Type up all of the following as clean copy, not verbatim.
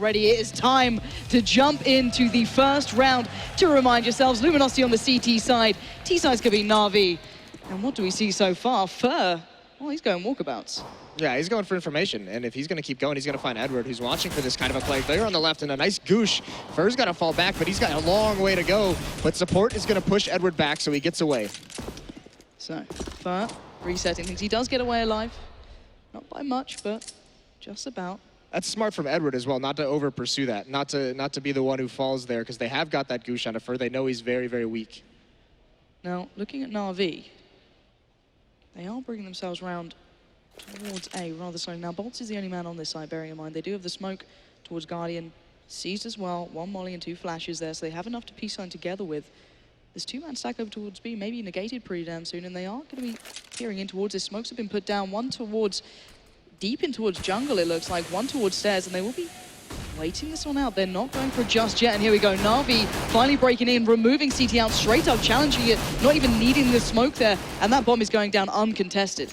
ready. It is time to jump into the first round. To remind yourselves, Luminosity on the CT side. T side's going to be Na'Vi. And what do we see so far? Fur, well, he's going walkabouts. Yeah, he's going for information, and if he's going to keep going, he's going to find Edward, who's watching for this kind of a play. They're on the left, and a nice goosh. Fur's got to fall back, but he's got a long way to go. But support is going to push Edward back, so he gets away. So, Fur resetting things. He does get away alive. Not by much, but just about. That's smart from Edward as well, not to over-pursue that, not to be the one who falls there, because they have got that goosh on a Fur. They know he's very, very weak. Now, looking at Na'Vi, they are bringing themselves round towards A rather slowly. Now, Bolts is the only man on this side, bearing in mind. They do have the smoke towards Guardian. Seized as well. 1 molly and 2 flashes there, so they have enough to piece sign together with. This 2-man stack over towards B may be negated pretty damn soon, and they are going to be peering in towards this. Smokes have been put down. 1 towards, deep in towards jungle, it looks like. 1 towards stairs, and they will be waiting this one out. They're not going for it just yet, and here we go. Na'Vi finally breaking in, removing CT out straight up, challenging it, not even needing the smoke there, and that bomb is going down uncontested.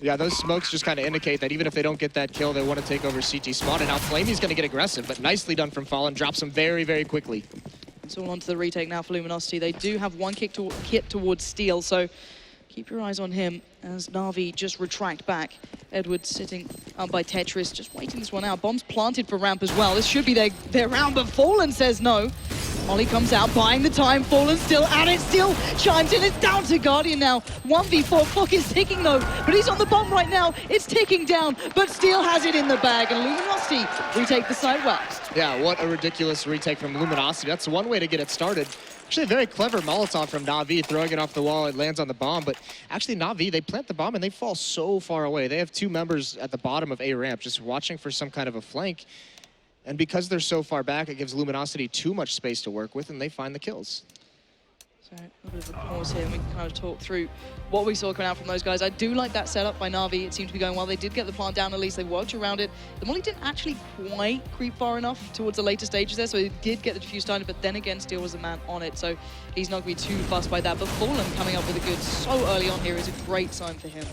Yeah, those smokes just kind of indicate that even if they don't get that kill, they want to take over CT spot. And now Flamey's going to get aggressive, but nicely done from Fallen. Drops him very, very quickly. It's all onto the retake now for Luminosity. They do have 1 hit towards Steel, so keep your eyes on him as Na'Vi just retract back. Edward sitting up by Tetris, just waiting this one out. Bombs planted for ramp as well. This should be their round, but Fallen says no. Molly comes out, buying the time. Fallen still at it, still chimes in. It's down to Guardian now. 1v4, clock is ticking though, but he's on the bomb right now. It's ticking down, but Steel has it in the bag, and Luminosity retake the side well. Yeah, what a ridiculous retake from Luminosity. That's one way to get it started. Actually, a very clever Molotov from Na'Vi, throwing it off the wall. It lands on the bomb, but actually Na'Vi, they plant the bomb and they fall so far away. They have 2 members at the bottom of A ramp just watching for some kind of a flank. And because they're so far back, it gives Luminosity too much space to work with, and they find the kills. So a little bit of a pause here, and we can kind of talk through what we saw coming out from those guys. I do like that setup by Na'Vi. It seemed to be going well. They did get the plant down at least. They worked around it. The molly didn't actually quite creep far enough towards the later stages there, so he did get the defuse started, but then again, Steel was the man on it, so he's not going to be too fussed by that. But Fallen coming up with a good so early on here is a great sign for him.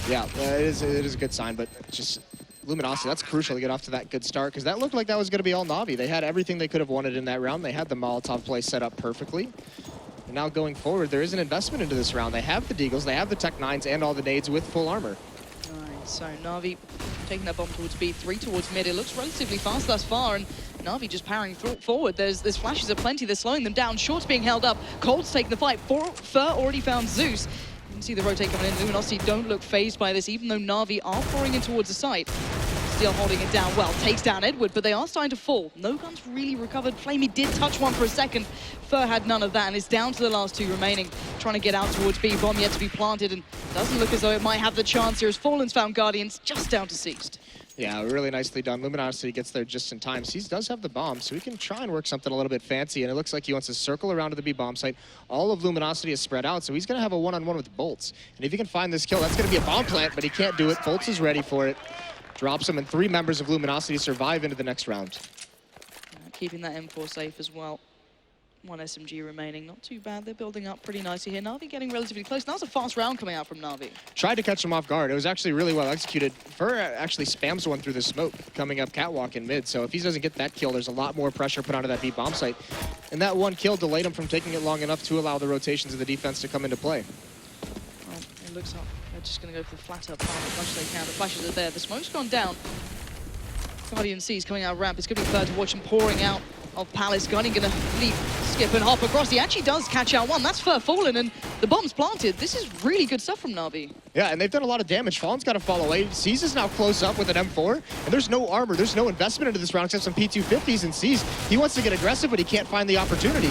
Yeah, it is a good sign, but just Luminosity, that's crucial to get off to that good start, because that looked like that was going to be all Na'Vi. They had everything they could have wanted in that round. They had the Molotov play set up perfectly. And now going forward, there is an investment into this round. They have the Deagles, they have the Tech 9s, and all the nades with full armor. Nice. So Na'Vi taking that bomb towards B, 3 towards mid. It looks relatively fast thus far, and Na'Vi just powering forward. There's flashes of plenty. They're slowing them down. Short's being held up. Cold's taking the fight. Fur already found Zeus. You can see the rotate coming in. Luminosity don't look phased by this, even though Na'Vi are pouring in towards the site. Still holding it down well, takes down Edward, but they are starting to fall. No guns really recovered. Flamey did touch one for a second. Fur had none of that, and it's down to the last 2 remaining. Trying to get out towards B, bomb yet to be planted, and doesn't look as though it might have the chance here as Fallen's found Guardians just down to Seized. Yeah, really nicely done. Luminosity gets there just in time. Seized does have the bomb, so he can try and work something a little bit fancy, and it looks like he wants to circle around to the B bomb site. All of Luminosity is spread out, so he's going to have a one-on-one with Bolts. And if he can find this kill, that's going to be a bomb plant, but he can't do it. Bolts is ready for it. Drops him, and 3 members of Luminosity survive into the next round. Keeping that M4 safe as well. 1 SMG remaining, not too bad. They're building up pretty nicely here. Na'Vi getting relatively close. That was a fast round coming out from Na'Vi. Tried to catch him off guard. It was actually really well executed. Fur actually spams one through the smoke coming up catwalk in mid, so if he doesn't get that kill, there's a lot more pressure put onto that B bomb site. And that 1 kill delayed him from taking it long enough to allow the rotations of the defense to come into play. Well, it looks like they're just going to go for the flat up path as much as they can. The flashes are there. The smoke's gone down. Guardian sees coming out ramp. It's going to be Fur to watch him pouring out of Palace. Guardian going to leap, skip, and hop across. He actually does catch out one. That's Fur Fallen, and the bomb's planted. This is really good stuff from Na'Vi. Yeah, and they've done a lot of damage. Fallen's got to fall away. Seas is now close up with an M4, and there's no armor. There's no investment into this round except some P250s, and Seas, he wants to get aggressive, but he can't find the opportunity.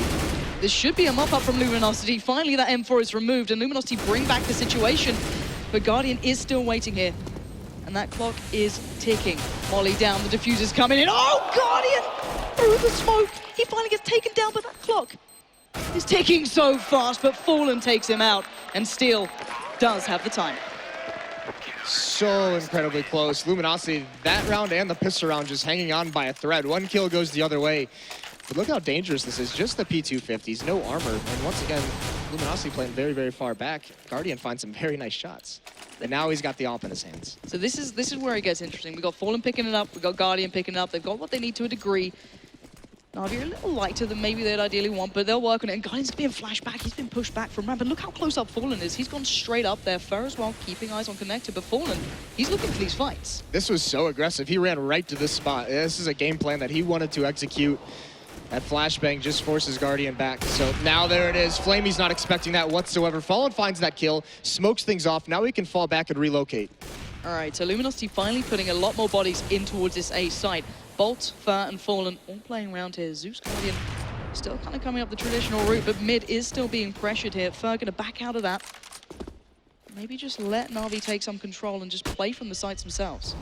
This should be a mop-up from Luminosity. Finally, that M4 is removed, and Luminosity bring back the situation. But Guardian is still waiting here. And that clock is ticking. Molly down, the diffuser's coming in. Oh, Guardian! Through the smoke. He finally gets taken down, but that clock is ticking so fast, but Fallen takes him out, and Steel does have the time. So incredibly close. Luminosity, that round and the pistol round just hanging on by a thread. 1 kill goes the other way. But look how dangerous this is. Just the P250s, no armor. And once again, Luminosity playing very, very far back. Guardian finds some very nice shots. And now he's got the AWP in his hands. So this is where it gets interesting. We got Fallen picking it up, we got Guardian picking it up. They've got what they need to a degree. Na'Vi are a little lighter than maybe they'd ideally want, but they'll work on it. And Guardian's being flashed back. He's been pushed back from ramp. But look how close up Fallen is. He's gone straight up there. Fur as well, keeping eyes on Connector. But Fallen, he's looking for these fights. This was so aggressive. He ran right to this spot. This is a game plan that he wanted to execute. That flashbang just forces Guardian back. So now there it is. Flamey's not expecting that whatsoever. Fallen finds that kill, smokes things off. Now he can fall back and relocate. All right, so Luminosity finally putting a lot more bodies in towards this A site. Bolt, Fur, and Fallen all playing around here. Zeus Guardian still kind of coming up the traditional route, but mid is still being pressured here. Fur going to back out of that. Maybe just let Na'Vi take some control and just play from the sites themselves.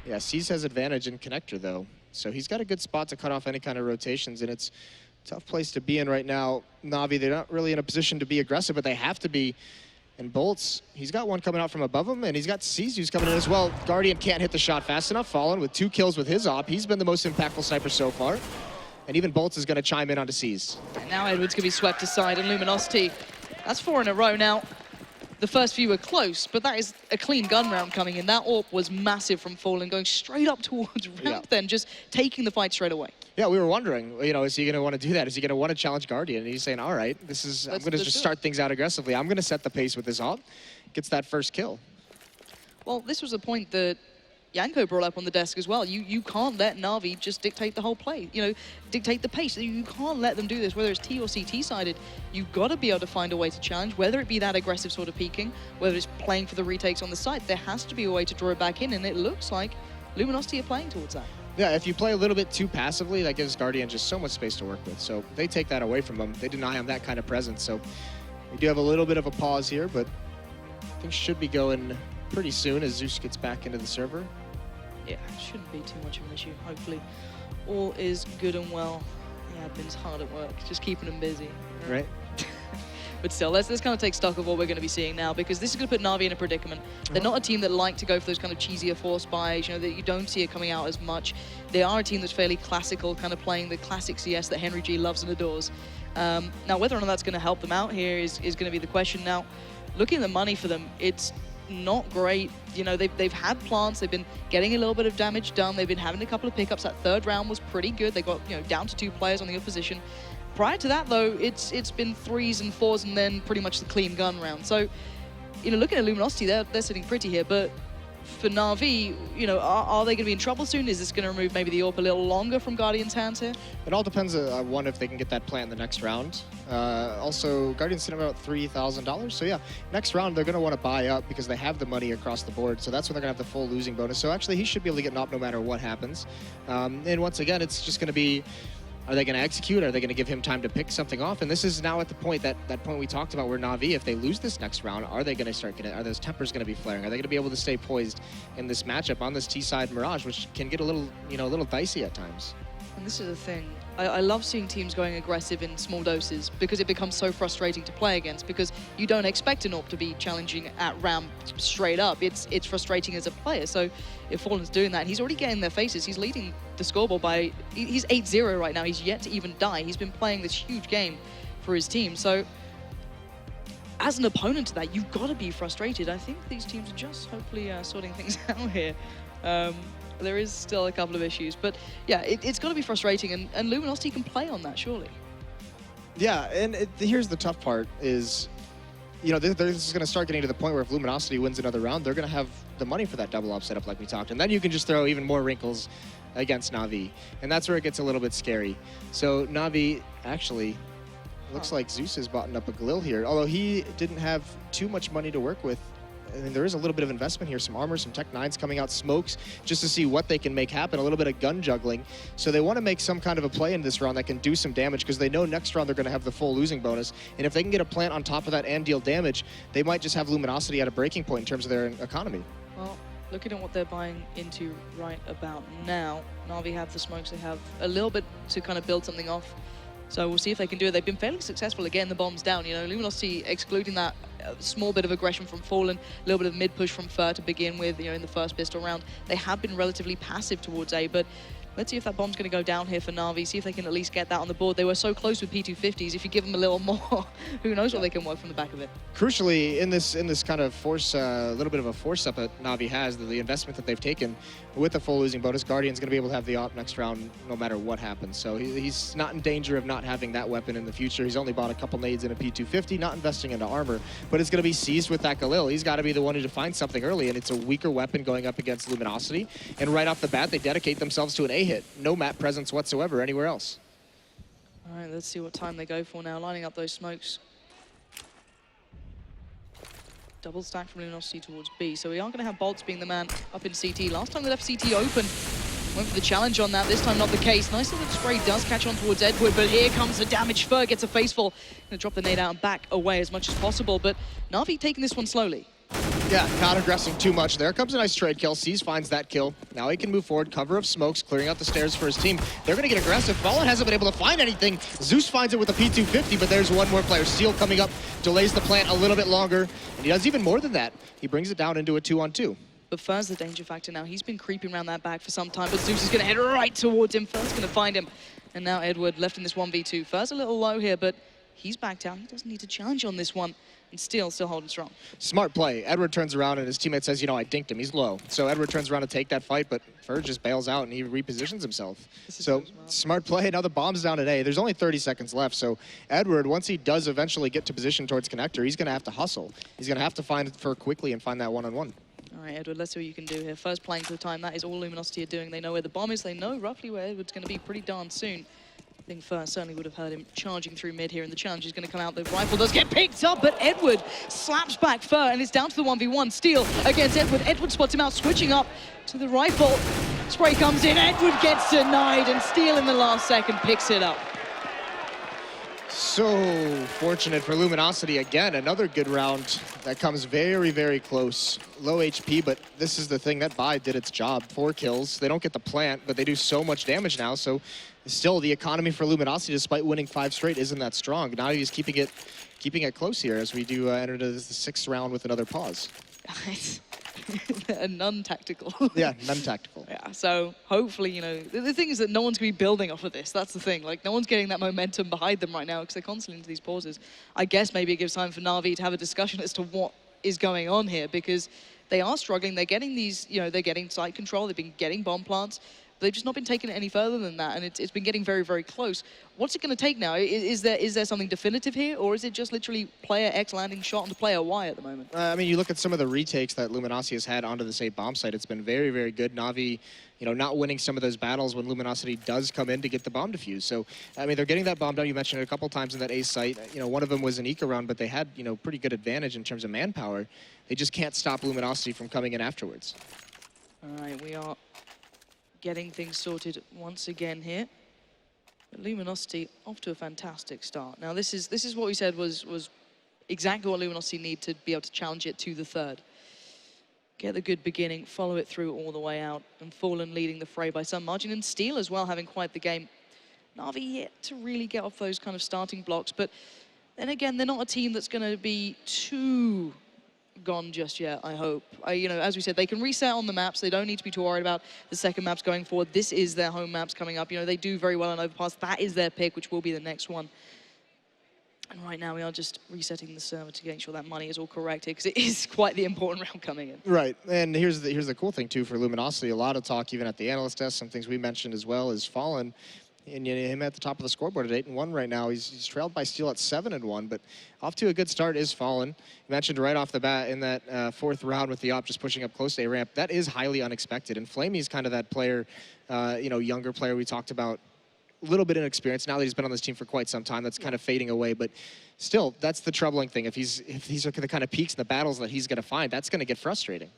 Yeah, C's has advantage in Connector, though. So he's got a good spot to cut off any kind of rotations, and it's a tough place to be in right now. Na'Vi, they're not really in a position to be aggressive, but they have to be. And Bolts, he's got one coming out from above him, and he's got C's coming in as well. Guardian can't hit the shot fast enough. Fallen with 2 kills with his AWP. He's been the most impactful sniper so far. And even Bolts is going to chime in onto C's. And now Edwards can be swept aside, and Luminosity, that's 4 in a row now. The first few were close, but that is a clean gun round coming in. That AWP was massive from Fallen, going straight up towards ramp, then just taking the fight straight away. Yeah, we were wondering, you know, is he going to want to do that? Is he going to want to challenge Guardian? And he's saying, all right, I'm going to just start things out aggressively. I'm going to set the pace with this AWP. Gets that first kill. Well, this was a point that Yanko brought up on the desk as well. You can't let Na'Vi just dictate the whole play, you know, dictate the pace. You can't let them do this, whether it's T or CT sided. You've got to be able to find a way to challenge, whether it be that aggressive sort of peeking, whether it's playing for the retakes on the site. There has to be a way to draw it back in, and it looks like Luminosity are playing towards that. Yeah, if you play a little bit too passively, that gives Guardian just so much space to work with. So they take that away from him. They deny him that kind of presence. So we do have a little bit of a pause here, but things should be going pretty soon as Zeus gets back into the server. Yeah, it shouldn't be too much of an issue. Hopefully all is good and well. Yeah, admin's hard at work, just keeping them busy. Right. But still, let's kind of take stock of what we're going to be seeing now, because this is going to put Na'Vi in a predicament. They're not a team that like to go for those kind of cheesier force buys, you know, that you don't see it coming out as much. They are a team that's fairly classical, kind of playing the classic CS that Henry G loves and adores. Now, whether or not that's going to help them out here is going to be the question. Now, looking at the money for them, it's not great. You know, they've had plants, they've been getting a little bit of damage done, they've been having a couple of pickups. That third round was pretty good. They got, you know, down to 2 players on the opposition. Prior to that, though, it's been 3s and 4s and then pretty much the clean gun round. So, you know, looking at Luminosity, they're sitting pretty here, but for Na'Vi, you know, are they going to be in trouble soon? Is this going to remove maybe the AWP a little longer from Guardian's hands here? It all depends on one, if they can get that plant in the next round. Also, Guardian's sitting about $3,000. So yeah, next round they're going to want to buy up because they have the money across the board. So that's when they're going to have the full losing bonus. So actually, he should be able to get an AWP no matter what happens. And once again, it's just going to be, are they going to execute? Are they going to give him time to pick something off? And this is now at the point, that point we talked about, where Na'Vi, if they lose this next round, are they going to start getting, are those tempers going to be flaring? Are they going to be able to stay poised in this matchup on this T-side Mirage, which can get a little, you know, a little dicey at times? And this is the thing. I love seeing teams going aggressive in small doses, because it becomes so frustrating to play against, because you don't expect an AWP to be challenging at ramp straight up. It's frustrating as a player. So if Fallen's doing that, he's already getting their faces. He's leading the scoreboard by, he's 8-0 right now. He's yet to even die. He's been playing this huge game for his team. So as an opponent to that, you've got to be frustrated. I think these teams are just hopefully sorting things out here. There is still a couple of issues, but yeah, it's got to be frustrating, and Luminosity can play on that, surely. Yeah, and here's the tough part is, you know, this is going to start getting to the point where if Luminosity wins another round, they're going to have the money for that double AWP setup like we talked, and then you can just throw even more wrinkles against Na'Vi, and that's where it gets a little bit scary. So Na'Vi actually looks like Zeus has bought up a Glil here, although he didn't have too much money to work with. I mean, there is a little bit of investment here, some armor, some Tech 9s coming out, smokes, just to see what they can make happen, a little bit of gun juggling. So they want to make some kind of a play in this round that can do some damage, because they know next round they're going to have the full losing bonus. And if they can get a plant on top of that and deal damage, they might just have Luminosity at a breaking point in terms of their economy. Well, looking at what they're buying into right about now, Na'Vi have the smokes, they have a little bit to kind of build something off. So we'll see if they can do it. They've been fairly successful at getting the bombs down. You know, Luminosity excluding that small bit of aggression from Fallen, a little bit of mid-push from Fur to begin with, you know, in the first pistol round. They have been relatively passive towards A, but Let's see if that bomb's going to go down here for Na'Vi, see if they can at least get that on the board. They were so close with P250s. If you give them a little more, who knows what they can work from the back of it. Crucially, in this kind of force, a little bit of a force up that Na'Vi has, the investment that they've taken with the full losing bonus, Guardian's going to be able to have the op next round no matter what happens. So he's not in danger of not having that weapon in the future. He's only bought a couple nades in a P250, not investing into armor, but it's going to be seized with that Galil. He's got to be the one who defines something early, and it's a weaker weapon going up against Luminosity. And right off the bat, they dedicate themselves to an A hit. No map presence whatsoever anywhere else. All right, let's see what time they go for now, lining up those smokes. Double stack from Luminosity towards B. So we are going to have Bolts being the man up in CT. Last time they left CT open, went for the challenge on that. This time not the case. Nice little spray does catch on towards Edward, but here comes the damage. Fur gets a faceful. Going to drop the nade out and back away as much as possible, but Na'Vi taking this one slowly. Yeah, not aggressing too much. There comes a nice trade kill. Seas finds that kill. Now he can move forward. Cover of smokes, clearing out the stairs for his team. They're going to get aggressive. Fallen hasn't been able to find anything. Zeus finds it with a P250, but there's one more player. Seal coming up, delays the plant a little bit longer, and he does even more than that. He brings it down into a 2-on-2. But Fur's the danger factor now. He's been creeping around that back for some time, but Zeus is going to head right towards him. Fur's going to find him. And now Edward left in this 1v2. Fur's a little low here, but he's backed out. He doesn't need to challenge on this one. And still holding strong. Smart play. Edward turns around and his teammate says, you know, I dinked him. He's low. So Edward turns around to take that fight, but Fur just bails out and he repositions himself. So smart play. Now the bomb's down at A. There's only 30 seconds left. So Edward, once he does eventually get to position towards connector, he's going to have to hustle. He's going to have to find Fur quickly and find that one-on-one. All right, Edward, let's see what you can do here. First playing for the time. That is all Luminosity are doing. They know where the bomb is. They know roughly where Edward's going to be pretty darn soon. I think Fur certainly would have heard him charging through mid here, and the challenge is going to come out. The rifle does get picked up, but Edward slaps back Fur, and it's down to the 1v1. Steal against Edward. Edward spots him out, switching up to the rifle. Spray comes in. Edward gets denied, and Steal in the last second picks it up. So fortunate for Luminosity. Again, another good round that comes very, very close. Low HP, but this is the thing. That buy did its job. 4 kills. They don't get the plant, but they do so much damage now. So still, the economy for Luminosity, despite winning 5 straight, isn't that strong. Now he's keeping it close here as we do enter the 6th round with another pause. Non-tactical. Yeah, non-tactical. Yeah, so hopefully, you know, the thing is that no one's going to be building off of this. That's the thing. Like, no one's getting that momentum behind them right now because they're constantly into these pauses. I guess maybe it gives time for Na'Vi to have a discussion as to what is going on here because they are struggling. They're getting these, you know, they're getting site control. They've been getting bomb plants. They've just not been taking it any further than that, and it's been getting very, very close. What's it going to take now? Is there something definitive here, or is it just literally player X landing shot onto player Y at the moment? I mean, you look at some of the retakes that Luminosity has had onto the same bomb site. It's been very, very good. Na'Vi, you know, not winning some of those battles when Luminosity does come in to get the bomb defused. So, I mean, they're getting that bomb down. You mentioned it a couple times in that A site. You know, one of them was an eco round, but they had, you know, pretty good advantage in terms of manpower. They just can't stop Luminosity from coming in afterwards. All right, we are getting things sorted once again here. But Luminosity off to a fantastic start. Now this is what we said was exactly what Luminosity need to be able to challenge it to the 3rd. Get the good beginning, follow it through all the way out, and Fallen leading the fray by some margin, and Steel as well having quite the game. Na'Vi yet to really get off those kind of starting blocks, but then again, they're not a team that's going to be too gone just yet, I hope. You know, as we said, they can reset on the maps. They don't need to be too worried about the second maps going forward. This is their home maps coming up. You know, they do very well on Overpass. That is their pick, which will be the next one. And right now, we are just resetting the server to make sure that money is all correct here, because it is quite the important round coming in. Right, and here's the cool thing, too, for Luminosity. A lot of talk, even at the analyst desk, some things we mentioned as well, is Fallen. And you know, him at the top of the scoreboard at 8-1 right now. He's trailed by Steel at 7-1, but off to a good start is Fallen. You mentioned right off the bat in that 4th round with the op just pushing up close to A-ramp. That is highly unexpected, and Flamey's kind of that player, you know, younger player we talked about, a little bit inexperienced now that he's been on this team for quite some time. That's kind of fading away, but still, that's the troubling thing. If these are the kind of peaks in the battles that he's going to find, that's going to get frustrating.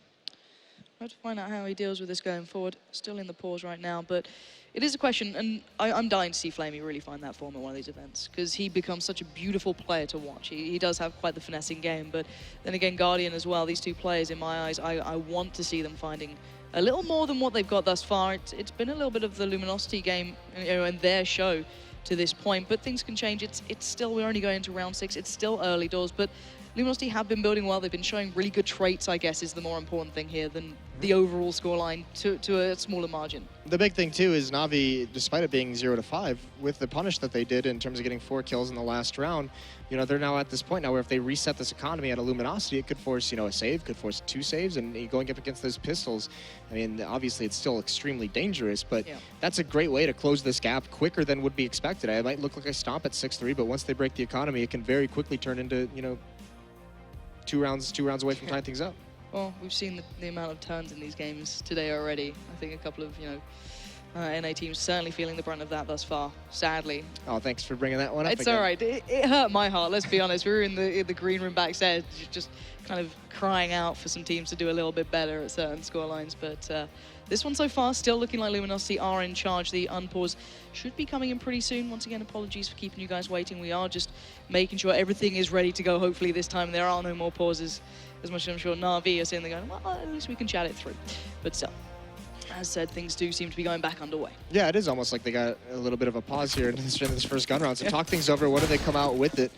We'll have to find out how he deals with this going forward. Still in the pause right now, but it is a question, and I'm dying to see Flamey really find that form at one of these events, because he becomes such a beautiful player to watch. He does have quite the finessing game, but then again, Guardian as well. These two players, in my eyes, I want to see them finding a little more than what they've got thus far. It's been a little bit of the Luminosity game, you know, and their show to this point, but things can change. It's still, we're only going into round 6. It's still early doors, but Luminosity have been building well. They've been showing really good traits, I guess, is the more important thing here than the overall scoreline to a smaller margin. The big thing, too, is Na'Vi, despite it being 0-5, with the punish that they did in terms of getting 4 kills in the last round, you know, they're now at this point now where if they reset this economy at a Luminosity, it could force, you know, a save, could force 2 saves, and going up against those pistols, I mean, obviously it's still extremely dangerous, but that's a great way to close this gap quicker than would be expected. It might look like a stomp at 6-3, but once they break the economy, it can very quickly turn into, you know, two rounds away from tying things up. Well, we've seen the amount of turns in these games today already. I think a couple of, NA teams certainly feeling the brunt of that thus far, sadly. Oh, thanks for bringing that one up. It's all right. It hurt my heart, let's be honest. We were in the green room backstage, just kind of crying out for some teams to do a little bit better at certain scorelines. But this one so far, still looking like Luminosity are in charge. The unpause should be coming in pretty soon. Once again, apologies for keeping you guys waiting. We are just making sure everything is ready to go, hopefully this time. There are no more pauses. As much as I'm sure Na'Vi are sitting there going, well, at least we can chat it through. But still, as said, things do seem to be going back underway. Yeah, it is almost like they got a little bit of a pause here in this first gun round. So talk things over. What do they come out with it?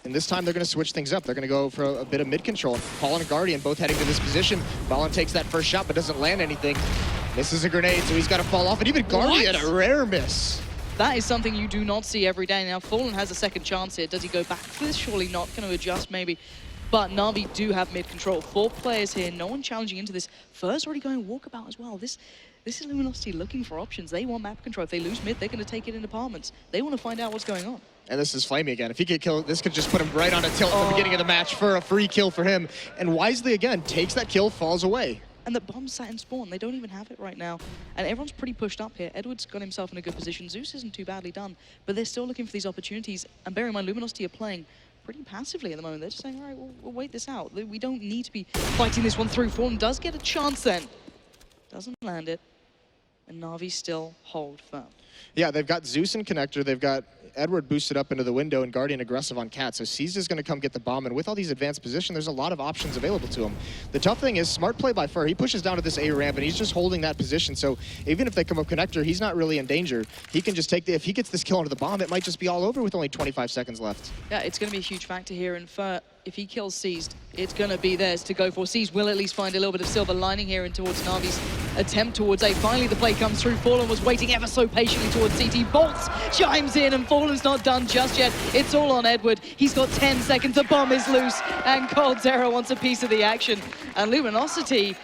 And this time they're going to switch things up. They're going to go for a bit of mid-control. Fallen and Guardian both heading to this position. Fallen takes that first shot but doesn't land anything. Misses a grenade, so he's got to fall off. And even Guardian, a rare miss. That is something you do not see every day. Now, Fallen has a second chance here. Does he go back for this? Surely not. Going to adjust maybe. But Na'Vi do have mid-control. 4 players here, no one challenging into this. First already going walkabout as well. This is Luminosity looking for options. They want map control. If they lose mid, they're going to take it in apartments. They want to find out what's going on. And this is Flamey again. If he could kill, this could just put him right on a tilt at the beginning of the match for a free kill for him. And wisely, again, takes that kill, falls away. And the bomb sat in spawn. They don't even have it right now. And everyone's pretty pushed up here. Edward's got himself in a good position. Zeus isn't too badly done. But they're still looking for these opportunities. And bear in mind, Luminosity are playing pretty passively at the moment. They're just saying, all right, we'll wait this out. We don't need to be fighting this one through. Fallen does get a chance then. Doesn't land it. And Na'Vi still hold firm. Yeah, they've got Zeus and Connector. They've got Edward boosted up into the window and Guardian aggressive on Cat. So Caesar is going to come get the bomb. And with all these advanced positions, there's a lot of options available to him. The tough thing is smart play by Fur. He pushes down to this A ramp and he's just holding that position. So even if they come up Connector, he's not really in danger. He can just take if he gets this kill onto the bomb, it might just be all over with only 25 seconds left. Yeah, it's going to be a huge factor here. And Fur, if he kills Seized, it's going to be theirs to go for. Seized will at least find a little bit of silver lining here and towards Na'Vi's attempt towards A. Finally, the play comes through. Fallen was waiting ever so patiently towards CT. Bolts chimes in, and Fallen's not done just yet. It's all on Edward. He's got 10 seconds. The bomb is loose, and Cold Zero wants a piece of the action. And Luminosity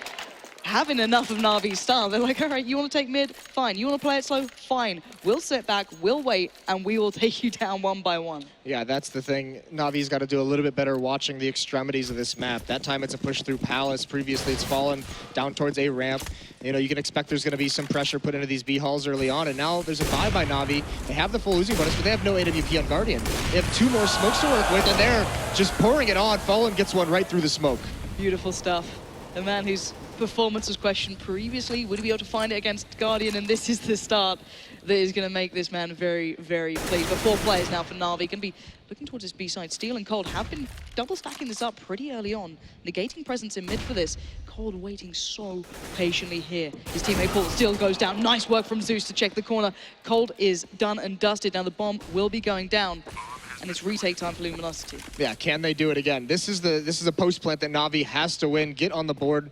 having enough of Na'Vi's style. They're like, all right, you want to take mid? Fine. You want to play it slow? Fine. We'll sit back, we'll wait, and we will take you down one by one. Yeah, that's the thing. Na'Vi's got to do a little bit better watching the extremities of this map. That time it's a push through Palace. Previously it's fallen down towards A ramp. You know, you can expect there's going to be some pressure put into these B halls early on, and now there's a buy by Na'Vi. They have the full losing bonus, but they have no AWP on Guardian. They have 2 more smokes to work with, and they're just pouring it on. Fallen gets one right through the smoke. Beautiful stuff. The man whose performance was questioned previously, would he be able to find it against Guardian? And this is the start that is going to make this man very, very pleased. But 4 players now for Na'Vi. Going to be looking towards his B-side. Steel and Cold have been double stacking this up pretty early on, negating presence in mid for this. Cold waiting so patiently here. His teammate Paul still goes down. Nice work from Zeus to check the corner. Cold is done and dusted. Now the bomb will be going down. And it's retake time for Luminosity. Yeah, can they do it again? This is a post plant that Na'Vi has to win. Get on the board.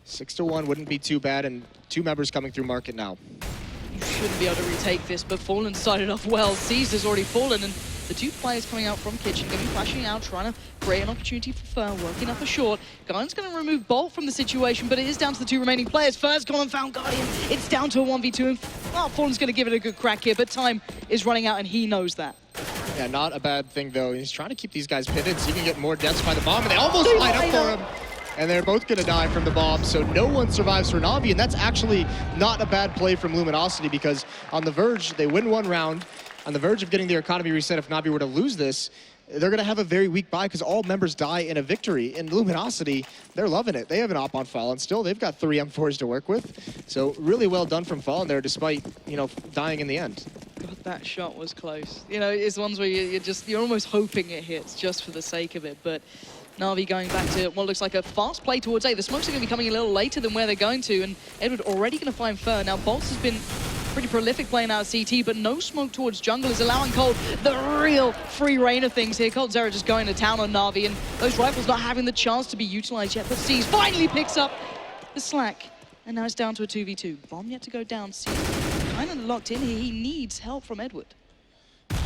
6-1 wouldn't be too bad, and 2 members coming through market now. You shouldn't be able to retake this, but Fallen started off well. Caesar's already fallen, and the 2 players coming out from Kitchen, going to be flashing out, trying to create an opportunity for Fur, working up a short. Guardian's going to remove Bolt from the situation, but it is down to the 2 remaining players. Fur's gone and found Guardian. It's down to a 1v2, and well, Fallen's going to give it a good crack here, but time is running out, and he knows that. Yeah, not a bad thing, though. He's trying to keep these guys pitted so he can get more deaths by the bomb, and they almost line up for him. And they're both going to die from the bomb, so no one survives for Na'Vi, and that's actually not a bad play from Luminosity, because on the verge, they win 1 round. On the verge of getting their economy reset, if Na'Vi were to lose this, they're going to have a very weak buy because all members die in a victory. In Luminosity, they're loving it. They have an op on Fallen still. They've got 3 M4s to work with. So really well done from Fallen there, despite, you know, dying in the end. God, that shot was close. You know, it's ones where you're almost hoping it hits just for the sake of it, but Na'Vi going back to what looks like a fast play towards A. The smokes are going to be coming a little later than where they're going to, and Edward already going to find Fur. Now, Bolts has been pretty prolific playing out of CT, but no smoke towards jungle is allowing Cold the real free reign of things here. Cold Zera just going to town on Na'Vi, and those rifles not having the chance to be utilized yet, but C's finally picks up the slack. And now it's down to a 2v2. Bomb yet to go down. C's kind of locked in here. He needs help from Edward.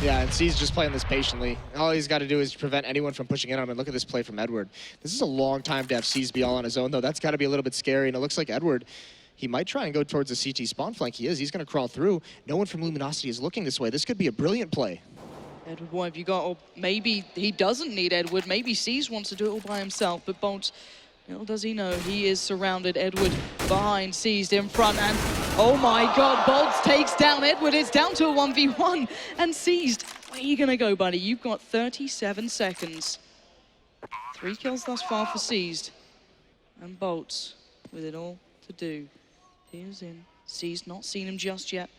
Yeah, and C's just playing this patiently. All he's got to do is prevent anyone from pushing in on him. And look at this play from Edward. This is a long time to have C's be all on his own, though. That's got to be a little bit scary. And it looks like Edward, he might try and go towards the CT spawn flank. He is. He's going to crawl through. No one from Luminosity is looking this way. This could be a brilliant play. Edward, what have you got? Or maybe he doesn't need Edward. Maybe C's wants to do it all by himself. But Bolts, little does he know, he is surrounded. Edward behind, Seized in front, and oh my God, Bolts takes down Edward. It's down to a 1v1, and Seized, where are you gonna go, buddy? You've got 37 seconds. 3 kills thus far for Seized, and Bolts with it all to do. Here's in. Seized, not seen him just yet.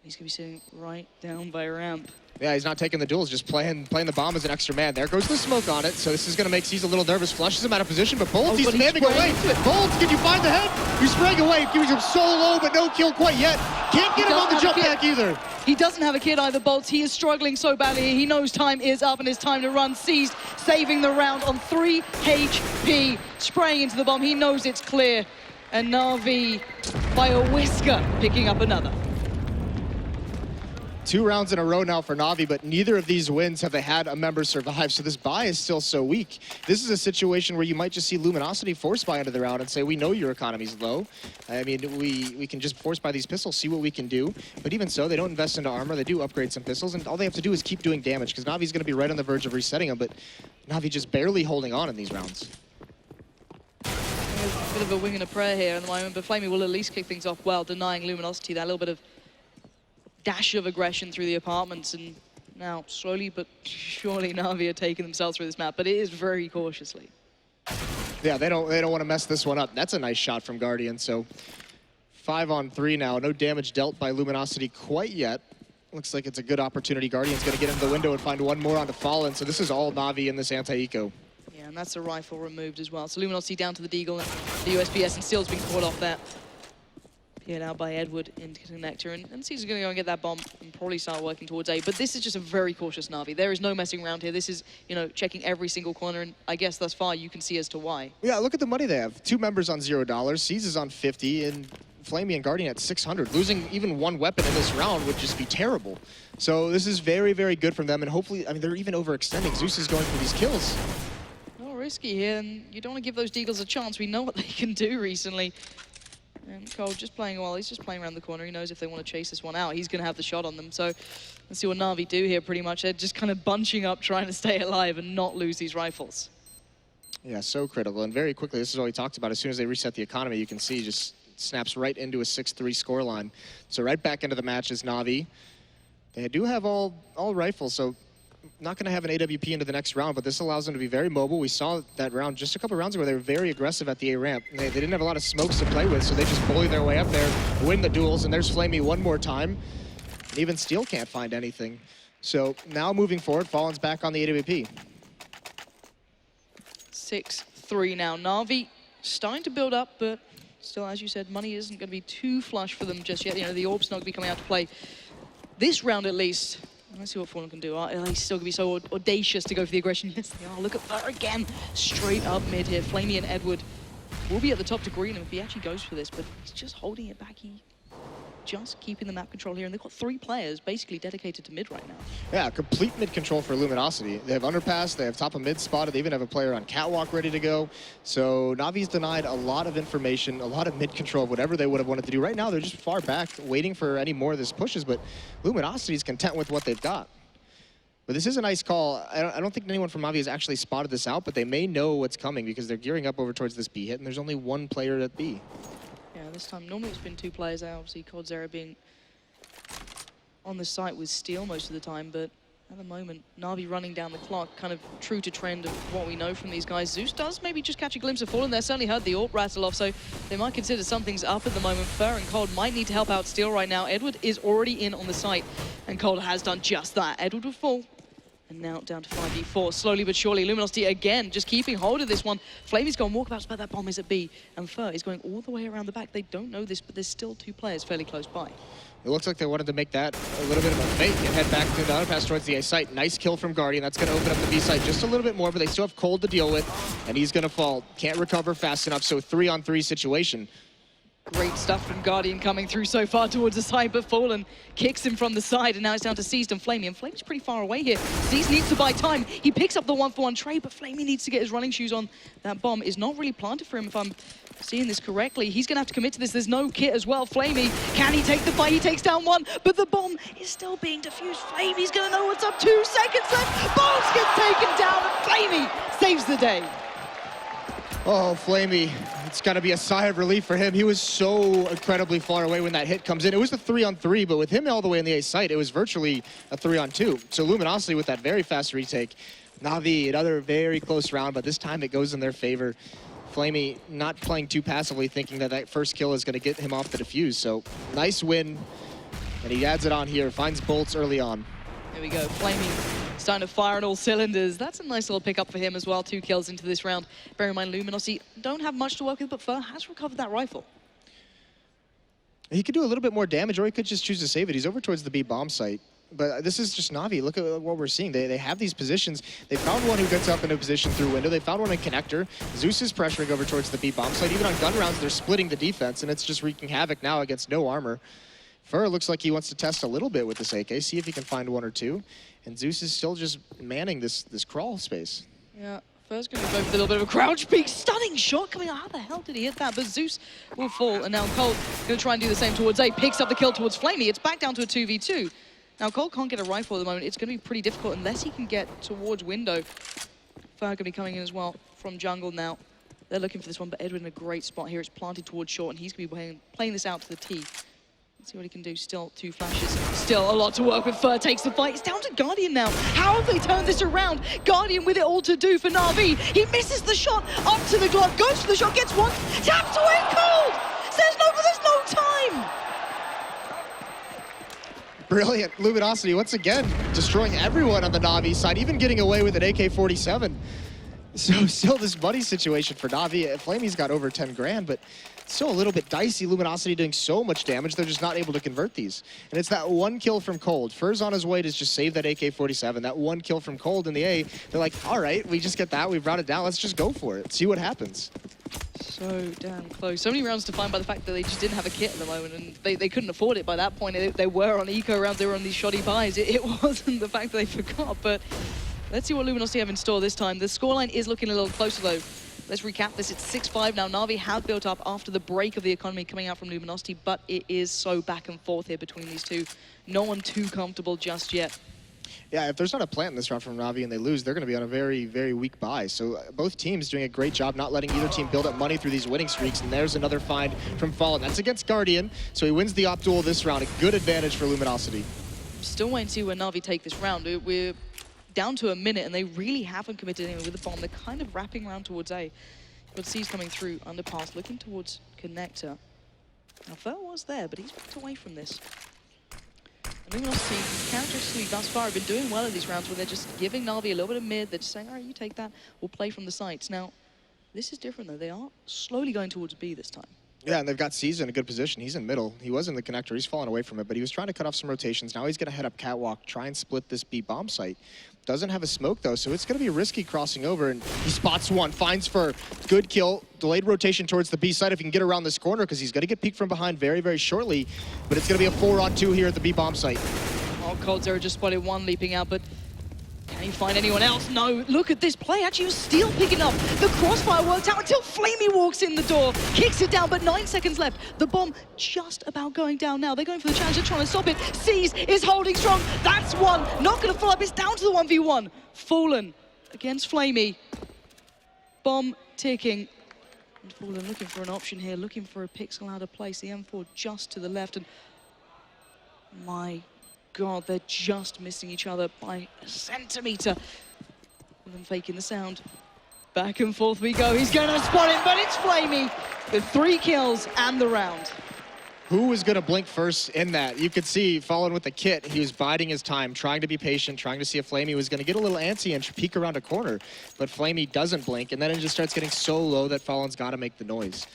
He's gonna be sitting right down by ramp. Yeah, he's not taking the duels, just playing the bomb as an extra man. There goes the smoke on it, so this is going to make C's a little nervous. Flushes him out of position, but Bolts, he's spamming away. Bolts, can you find the head? He's spraying away, giving him so low, but no kill quite yet. Can't get him on the jump back either. He doesn't have a kid either, Bolts. He is struggling so badly. He knows time is up and it's time to run. Seized, saving the round on 3 HP, spraying into the bomb. He knows it's clear, and Na'Vi, by a whisker, picking up another. 2 rounds in a row now for Na'Vi, but neither of these wins have they had a member survive, so this buy is still so weak. This is a situation where you might just see Luminosity force buy into the round and say, we know your economy's low. I mean, we can just force buy these pistols, see what we can do. But even so, they don't invest into armor, they do upgrade some pistols, and all they have to do is keep doing damage, because Na'Vi's going to be right on the verge of resetting them, but Na'Vi just barely holding on in these rounds. There's a bit of a wing and a prayer here at the moment, but Flamey will at least kick things off well, denying Luminosity that little bit of dash of aggression through the apartments, and now slowly but surely Na'Vi are taking themselves through this map, but it is very cautiously. Yeah, they don't want to mess this one up. That's a nice shot from Guardian, so 5 on 3 now. No damage dealt by Luminosity quite yet. Looks like it's a good opportunity. Guardian's going to get into the window and find one more onto Fallen, so this is all Na'Vi in this anti-eco. Yeah, and that's a rifle removed as well. So Luminosity down to the Deagle and the USPS, and Steel's been caught off there. Peered out by Edward into Connector, and Caesar's going to go and get that bomb and probably start working towards A. But this is just a very cautious Na'Vi. There is no messing around here. This is, you know, checking every single corner, and I guess thus far you can see as to why. Yeah, look at the money they have. 2 members on $0. Caesar's on 50, and Flamey and Guardian at 600. Losing even 1 weapon in this round would just be terrible. So this is very, very good from them, and hopefully, I mean, they're even overextending. Zeus is going for these kills. No risky here, and you don't want to give those Deagles a chance. We know what they can do recently. And Cole just playing well. He's just playing around the corner. He knows if they want to chase this one out, he's going to have the shot on them. So let's see what Na'Vi do here pretty much. They're just kind of bunching up, trying to stay alive and not lose these rifles. Yeah, so critical. And very quickly, this is all he talked about. As soon as they reset the economy, you can see just snaps right into a 6-3 scoreline. So right back into the match is Na'Vi. They do have all rifles, so not going to have an AWP into the next round, but this allows them to be very mobile. We saw that round just a couple rounds ago. They were very aggressive at the A ramp. They didn't have a lot of smokes to play with, so they just bully their way up there, win the duels, and there's Flamey one more time. And even Steel can't find anything. So now moving forward, Fallen's back on the AWP. 6-3 now. Na'Vi starting to build up, but still, as you said, money isn't going to be too flush for them just yet. You know, the orb's not going to be coming out to play this round at least. Let's see what Fallen can do. Are they still going to be so audacious to go for the aggression? Yes, they are. Look at her again. Straight up mid here. Flamey and Edward will be at the top to green him if he actually goes for this, but he's just holding it back. He just keeping the map control here, and they've got 3 players basically dedicated to mid right now. Yeah, complete mid control for Luminosity. They have underpass, they have top of mid spotted, they even have a player on catwalk ready to go. So Navi's denied a lot of information, a lot of mid control of whatever they would have wanted to do. Right now, they're just far back, waiting for any more of this pushes, but Luminosity's content with what they've got. But this is a nice call. I don't think anyone from Navi has actually spotted this out, but they may know what's coming because they're gearing up over towards this B hit, and there's only 1 player at B. Yeah, this time, normally it's been 2 players out. Obviously, Kodzera being on the site with Steel most of the time, but at the moment, Na'Vi running down the clock, kind of true to trend of what we know from these guys. Zeus does maybe just catch a glimpse of Fallen there. Certainly heard the AWP rattle off, so they might consider something's up at the moment. Fur and Cold might need to help out Steel right now. Edward is already in on the site, and Cold has done just that. Edward will fall. And now down to 5v4, slowly but surely. Luminosity again, just keeping hold of this one. Flamey's gone walkabouts, but that bomb is at B. And Fur is going all the way around the back. They don't know this, but there's still 2 players fairly close by. It looks like they wanted to make that a little bit of a fake and head back to the other pass towards the A site. Nice kill from Guardian. That's going to open up the B site just a little bit more, but they still have Cold to deal with, and he's going to fall. Can't recover fast enough, so 3-on-3 situation. Great stuff from Guardian coming through so far towards the side, but Fallen kicks him from the side, and now it's down to Seized and Flamey. And Flamey's pretty far away here. Seized needs to buy time. He picks up the 1-for-1 trade, but Flamey needs to get his running shoes on. That bomb is not really planted for him, if I'm seeing this correctly. He's going to have to commit to this. There's no kit as well. Flamey, can he take the fight? He takes down 1, but the bomb is still being defused. Flamey's going to know what's up. 2 seconds left. Bombs gets taken down, and Flamey saves the day. Oh, Flamey, it's got to be a sigh of relief for him. He was so incredibly far away when that hit comes in. It was a 3-on-3, but with him all the way in the A site, it was virtually a 3-on-2. So Luminosity with that very fast retake. Na'Vi, another very close round, but this time it goes in their favor. Flamey not playing too passively, thinking that that first kill is going to get him off the defuse. So nice win, and he adds it on here, finds bolts early on. Here we go, Flamey starting to fire on all cylinders. That's a nice little pickup for him as well. 2 kills into this round. Bear in mind, Luminosity don't have much to work with, but Fur has recovered that rifle. He could do a little bit more damage, or he could just choose to save it. He's over towards the B bomb site. But this is just Na'Vi. Look at what we're seeing. They have these positions. They found one who gets up into a position through window. They found one in connector. Zeus is pressuring over towards the B bomb site. Even on gun rounds, they're splitting the defense, and it's just wreaking havoc now against no armor. Fur looks like he wants to test a little bit with this AK, see if he can find 1 or 2. And Zeus is still just manning this crawl space. Yeah, Fur's going to go with a little bit of a crouch peek. Stunning shot coming out. How the hell did he hit that? But Zeus will fall, and now Cole going to try and do the same towards A. Picks up the kill towards Flamey. It's back down to a 2v2. Now, Cole can't get a rifle at the moment. It's going to be pretty difficult unless he can get towards window. Fur going to be coming in as well from jungle now. They're looking for this one, but Edwin in a great spot here. It's planted towards short, and he's going to be playing this out to the T. Let's see what he can do. Still 2 flashes. Still a lot to work with. Fur takes the fight. It's down to Guardian now. How have they turned this around? Guardian with it all to do for Na'Vi. He misses the shot. Up to the glove. Goes for the shot. Gets 1. Taps away Cold. Says no, but there's no time. Brilliant. Luminosity once again destroying everyone on the Na'Vi side, even getting away with an AK-47. So still this money situation for Na'Vi. Flamey's got over 10 grand, but still a little bit dicey. Luminosity doing so much damage, they're just not able to convert these. And it's that 1 kill from Cold. Fur's on his way to just save that AK-47. That 1 kill from Cold in the A. They're like, all right, we just get that. We brought it down. Let's just go for it. See what happens. So damn close. So many rounds defined by the fact that they just didn't have a kit at the moment, and they couldn't afford it by that point. They were on eco rounds. They were on these shoddy buys. It wasn't the fact that they forgot, but let's see what Luminosity have in store this time. The scoreline is looking a little closer, though. Let's recap this. It's 6-5 now. Na'Vi have built up after the break of the economy coming out from Luminosity, but it is so back and forth here between these two. No one too comfortable just yet. Yeah, if there's not a plant in this round from Na'Vi and they lose, they're going to be on a very, very weak bye. So both teams doing a great job not letting either team build up money through these winning streaks. And there's another find from Fallen. That's against Guardian, so he wins the op duel this round. A good advantage for Luminosity. Still waiting to see where Na'Vi take this round. We're down to a minute, and they really haven't committed anyone with the bomb. They're kind of wrapping around towards A. But C's coming through, underpass, looking towards connector. Now, Fur was there, but he's backed away from this. And Luminosity, characteristically thus far, have been doing well in these rounds where they're just giving Na'Vi a little bit of mid. They're just saying, all right, you take that. We'll play from the sides. Now, this is different, though. They are slowly going towards B this time. Yeah, and they've got C's in a good position. He's in middle. He was in the connector. He's fallen away from it, but he was trying to cut off some rotations. Now he's going to head up catwalk, try and split this B bomb site. Doesn't have a smoke, though, so it's going to be risky crossing over, and he spots one, finds Fur. Good kill. Delayed rotation towards the B side if he can get around this corner, because he's going to get peeked from behind very, very shortly. But it's going to be a 4-on-2 here at the B bomb site. Oh, Cold Zero just spotted one leaping out, but can he find anyone else? No, look at this play. Actually, was Steel picking up. The crossfire worked out until Flamey walks in the door, kicks it down, but 9 seconds left. The bomb just about going down now. They're going for the challenge, they're trying to stop it. C's is holding strong. That's one. Not going to follow up. It's down to the 1v1. Fallen against Flamey. Bomb ticking. And Fallen looking for an option here, looking for a pixel out of place. The M4 just to the left, and my God, they're just missing each other by a centimeter. With them faking the sound. Back and forth we go. He's going to spot him, but it's Flamey with 3 kills and the round. Who was going to blink first in that? You could see, following with the kit, he was biding his time, trying to be patient, trying to see if Flamey was going to get a little antsy and peek around a corner. But Flamey doesn't blink, and then it just starts getting so low that Fallen's got to make the noise.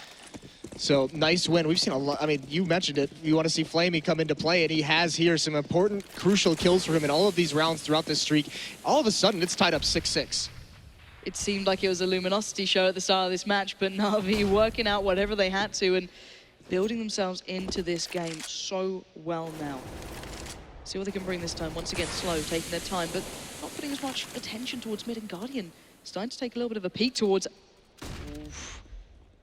So, nice win. We've seen a lot. I mean, you mentioned it. You want to see Flamey come into play, and he has here some important, crucial kills for him in all of these rounds throughout this streak. All of a sudden, it's tied up 6-6. It seemed like it was a Luminosity show at the start of this match, but Na'Vi working out whatever they had to and building themselves into this game so well now. See what they can bring this time. Once again, slow, taking their time, but not putting as much attention towards mid and Guardian. Starting to take a little bit of a peek towards... Oof.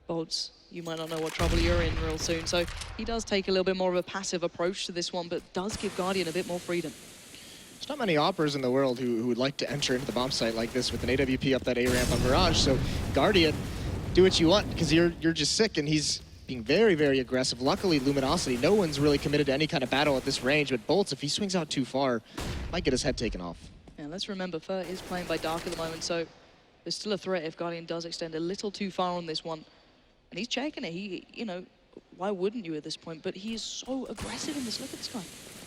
Bolts, you might not know what trouble you're in real soon. So he does take a little bit more of a passive approach to this one, but does give Guardian a bit more freedom. There's not many operators in the world who would like to enter into the bomb site like this with an AWP up that A ramp on Mirage. So Guardian, do what you want, because you're just sick, and he's being very, very aggressive. Luckily, Luminosity, no one's really committed to any kind of battle at this range, but Bolts, if he swings out too far, might get his head taken off. Yeah, let's remember, Fer is playing by Dark at the moment, so there's still a threat if Guardian does extend a little too far on this one. And he's checking it. He, you know, why wouldn't you at this point? But he is so aggressive in this. Look at this guy.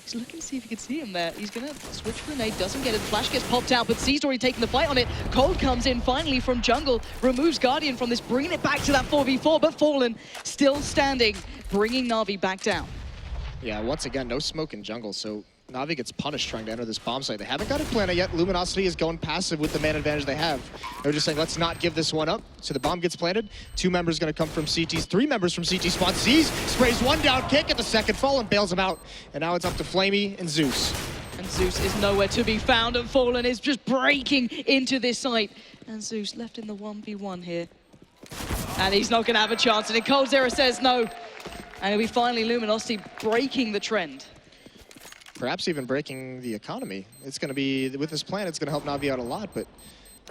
He's looking to see if he can see him there. He's going to switch for the nade, doesn't get it. The flash gets popped out, but C's already taken the fight on it. Cold comes in finally from jungle, removes Guardian from this, bringing it back to that 4v4, but Fallen still standing, bringing Na'Vi back down. Yeah, once again, no smoke in jungle, so Na'Vi gets punished trying to enter this bomb site. They haven't got it planted yet. Luminosity is going passive with the man advantage they have. They're just saying, let's not give this one up. So the bomb gets planted. 2 members going to come from CT's. 3 members from CT spawn. Z's sprays one down kick at the second. Fallen bails him out. And now it's up to Flamey and Zeus. And Zeus is nowhere to be found, and Fallen is just breaking into this site. And Zeus left in the 1v1 here. And he's not going to have a chance. And Cold Zero says no. And it'll be finally Luminosity breaking the trend. Perhaps even breaking the economy. It's going to be, with this plan, it's going to help Na'Vi out a lot, but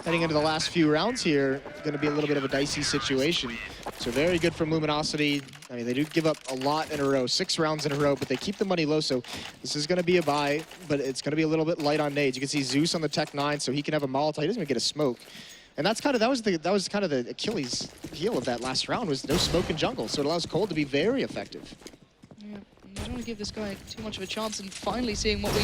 heading into the last few rounds here, going to be a little bit of a dicey situation. So very good from Luminosity. I mean, they do give up a lot in a row, 6 rounds in a row, but they keep the money low, so this is going to be a buy, but it's going to be a little bit light on nades. You can see Zeus on the Tech 9, so he can have a Molotov. He doesn't even get a smoke. And that's kind of, that was kind of the Achilles heel of that last round, was no smoke in jungle, so it allows Cold to be very effective. I don't want to give this guy too much of a chance, and finally seeing what we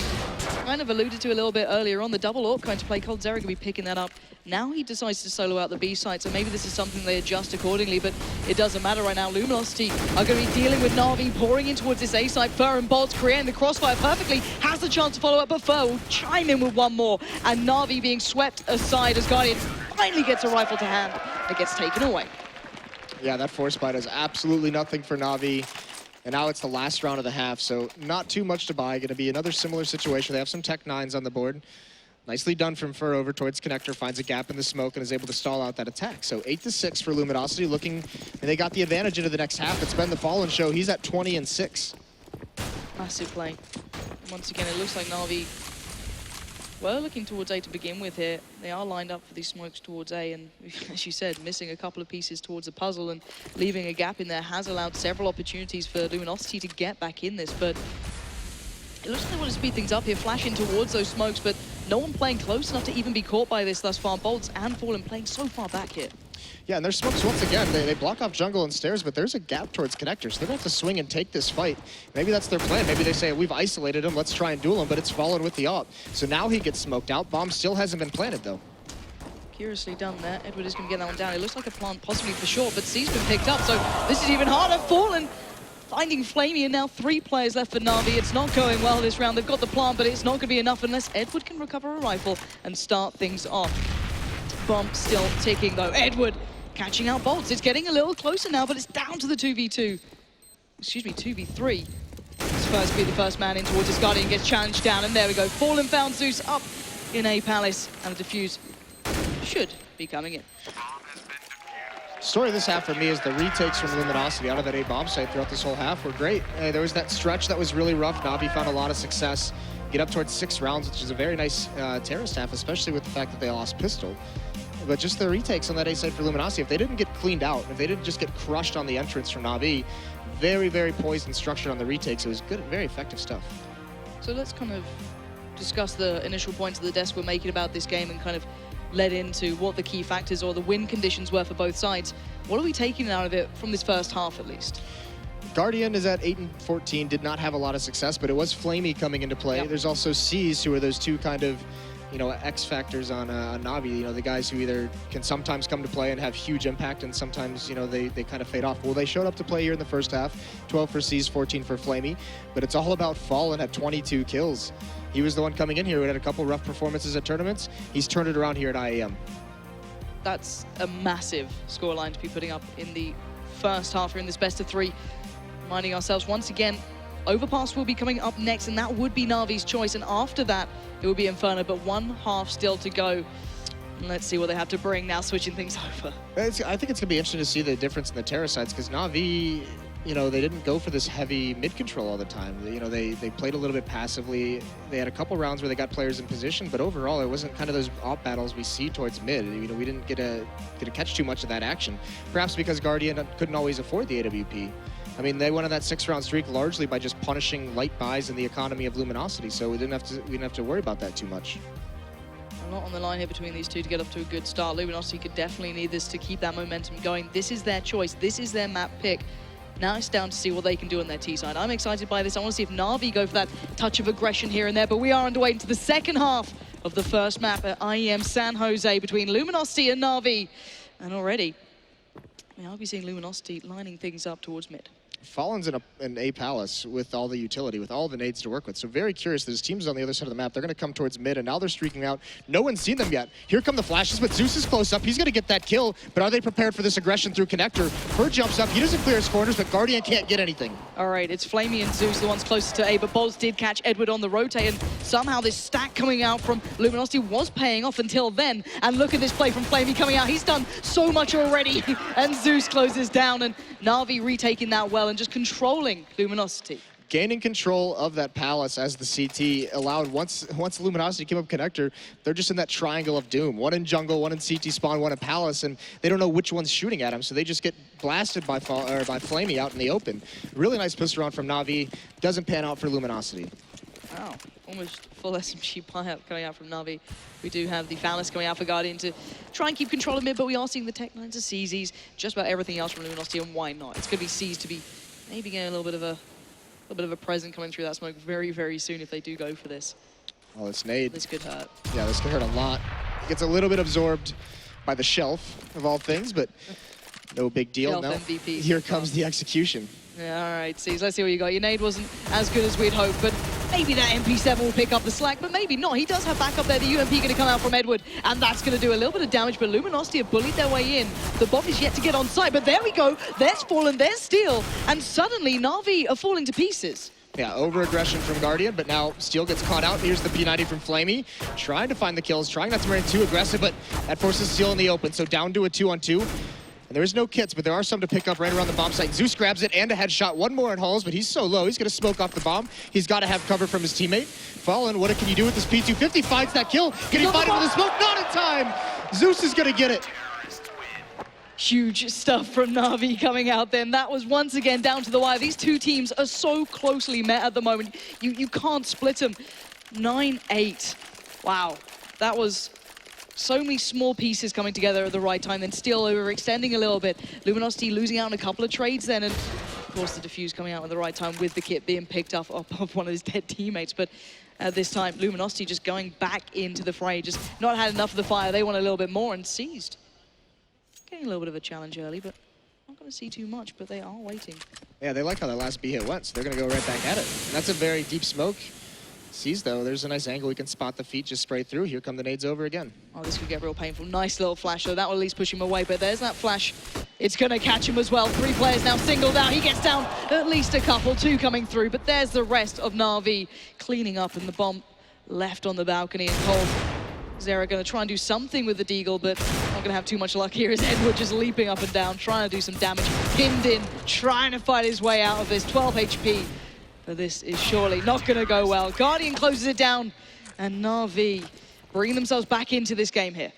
kind of alluded to a little bit earlier on, the double AWP going to play. Cold Zero going to be picking that up. Now he decides to solo out the B side, so maybe this is something they adjust accordingly, but it doesn't matter right now. Luminosity are going to be dealing with Na'Vi, pouring in towards this A side. Fer and Bolts creating the crossfire perfectly, has the chance to follow up, but Fer will chime in with one more, and Na'Vi being swept aside as Guardian finally gets a rifle to hand. It gets taken away. Yeah, that force bite is absolutely nothing for Na'Vi. And now it's the last round of the half, so not too much to buy. Going to be another similar situation. They have some Tech 9s on the board. Nicely done from Fer over towards Connector, finds a gap in the smoke and is able to stall out that attack. So 8-6 for Luminosity, looking, and they got the advantage into the next half. It's been the Fallen show. He's at 20-6. Massive play. Once again, it looks like Na'Vi were looking towards A to begin with here. They are lined up for these smokes towards A, and as you said, missing a couple of pieces towards the puzzle and leaving a gap in there has allowed several opportunities for Luminosity to get back in this, but it looks like they want to speed things up here, flashing towards those smokes, but no one playing close enough to even be caught by this thus far. Bolts and Fallen playing so far back here. Yeah, and their smokes, once again, they block off jungle and stairs, but there's a gap towards connectors. So they're going to have to swing and take this fight. Maybe that's their plan. Maybe they say, we've isolated him, let's try and duel him, but it's Fallen with the AWP. So now he gets smoked out. Bomb still hasn't been planted, though. Curiously done there. Edward is going to get that one down. It looks like a plant possibly for sure, but C's been picked up, so this is even harder. Fallen finding Flamey, and now 3 players left for Na'Vi. It's not going well this round. They've got the plant, but it's not going to be enough unless Edward can recover a rifle and start things off. Bomb still ticking, though. Edward catching out Bolts. It's getting a little closer now, but it's down to the 2v2. Excuse me, 2v3. It's first be the first man in towards his Guardian, gets challenged down, and there we go. Fallen found Zeus up in A Palace, and the defuse should be coming in. Story of this half for me is the retakes from Luminosity out of that A bomb site throughout this whole half were great. There was that stretch that was really rough. Na'Vi found a lot of success. Get up towards 6 rounds, which is a very nice terrorist half, especially with the fact that they lost pistol. But just the retakes on that A side for Luminosity, if they didn't get cleaned out, if they didn't just get crushed on the entrance from Na'Vi, very, very poised and structured on the retakes. It was good, very effective stuff. So let's kind of discuss the initial points of the desk we're making about this game and kind of led into what the key factors or the win conditions were for both sides. What are we taking out of it from this first half, at least? Guardian is at 8-14, did not have a lot of success, but it was Flamey coming into play. Yep. There's also C's, who are those two kind of, X factors on Na'Vi. The guys who either can sometimes come to play and have huge impact, and sometimes, they kind of fade off. Well, they showed up to play here in the first half. 12 for C's, 14 for Flamey, but it's all about Fallen at 22 kills. He was the one coming in here who had a couple rough performances at tournaments. He's turned it around here at IEM. That's a massive scoreline to be putting up in the first half here in this best of 3. Reminding ourselves once again, Overpass will be coming up next, and that would be Na'Vi's choice. And after that, it will be Inferno, but one half still to go. And let's see what they have to bring now, switching things over. I think it's going to be interesting to see the difference in the Terra sides, because Na'Vi, they didn't go for this heavy mid control all the time. They played a little bit passively. They had a couple rounds where they got players in position, but overall, it wasn't kind of those op battles we see towards mid. We didn't get to catch too much of that action. Perhaps because Guardian couldn't always afford the AWP. They went on that 6-round streak largely by just punishing light buys in the economy of Luminosity, so we didn't have to worry about that too much. A lot on the line here between these two to get off to a good start. Luminosity could definitely need this to keep that momentum going. This is their choice. This is their map pick. Now it's down to see what they can do on their T side. I'm excited by this. I want to see if Na'Vi go for that touch of aggression here and there, but we are underway into the second half of the first map at IEM San Jose between Luminosity and Na'Vi. And already, I'll be seeing Luminosity lining things up towards mid. Fallen's in a palace with all the utility, with all the nades to work with. So very curious that his team's on the other side of the map. They're going to come towards mid, and now they're streaking out. No one's seen them yet. Here come the flashes, but Zeus is close up. He's going to get that kill, but are they prepared for this aggression through Connector? Fur jumps up. He doesn't clear his corners, but Guardian can't get anything. All right, it's Flamey and Zeus, the ones closest to A, but Bolz did catch Edward on the rotate, and somehow this stack coming out from Luminosity was paying off until then. And look at this play from Flamey coming out. He's done so much already, and Zeus closes down, and Na'Vi retaking that well and just controlling Luminosity. Gaining control of that palace as the CT allowed, once Luminosity came up Connector, they're just in that triangle of doom. One in jungle, one in CT spawn, one in palace, and they don't know which one's shooting at them, so they just get blasted by Flamey out in the open. Really nice pistol round from Na'Vi. Doesn't pan out for Luminosity. Wow, almost full SMG buyout coming out from Na'Vi. We do have the Phallus coming out for Guardian to try and keep control of mid, but we are seeing the Tech 9s to CZs, just about everything else from Luminosity, and why not? It's going to be C's to be maybe getting a little bit of a present coming through that smoke very, very soon if they do go for this. Oh, this nade. This could hurt. Yeah, this could hurt a lot. Gets a little bit absorbed by the shelf of all things, but no big deal. Shelf No. MVP. Here comes the execution. Yeah, all right, C's, let's see what you got. Your nade wasn't as good as we'd hoped, but maybe that MP7 will pick up the slack, but maybe not. He does have backup there. The UMP going to come out from Edward, and that's going to do a little bit of damage, but Luminosity have bullied their way in. The bomb is yet to get on site, but there we go. There's Fallen, there's Steel, and suddenly Na'Vi are falling to pieces. Yeah, over-aggression from Guardian, but now Steel gets caught out. Here's the P90 from Flamey, trying to find the kills, trying not to remain too aggressive, but that forces Steel in the open, so down to a 2-on-2. And there is no kits, but there are some to pick up right around the bomb site. Zeus grabs it and a headshot. One more on Halls, but he's so low. He's going to smoke off the bomb. He's got to have cover from his teammate. Fallen, what can you do with this P250? Finds that kill. Can he find it with the smoke? Not in time. Zeus is going to get it. Huge stuff from Na'Vi coming out then. That was once again down to the wire. These two teams are so closely met at the moment. You can't split them. 9-8. Wow. That was so many small pieces coming together at the right time, then still overextending a little bit. Luminosity losing out on a couple of trades then, and of course the defuse coming out at the right time with the kit being picked up of one of his dead teammates. But at this time, Luminosity just going back into the fray, just not had enough of the fire. They want a little bit more and seized. Getting a little bit of a challenge early, but not going to see too much, but they are waiting. Yeah, they like how that last B hit went, so they're going to go right back at it. And that's a very deep smoke. Sees though, there's a nice angle. We can spot the feet just spray through. Here come the nades over again. Oh, this could get real painful. Nice little flash, though. That will at least push him away, but there's that flash. It's going to catch him as well. 3 players now singled out. He gets down at least a couple, 2 coming through, but there's the rest of Na'Vi cleaning up, and the bomb left on the balcony, and Cole Zera going to try and do something with the deagle, but not going to have too much luck here as Edward just leaping up and down, trying to do some damage. Pinned in, trying to fight his way out of this. 12 HP. But this is surely not going to go well. Guardian closes it down, and Na'Vi bringing themselves back into this game here.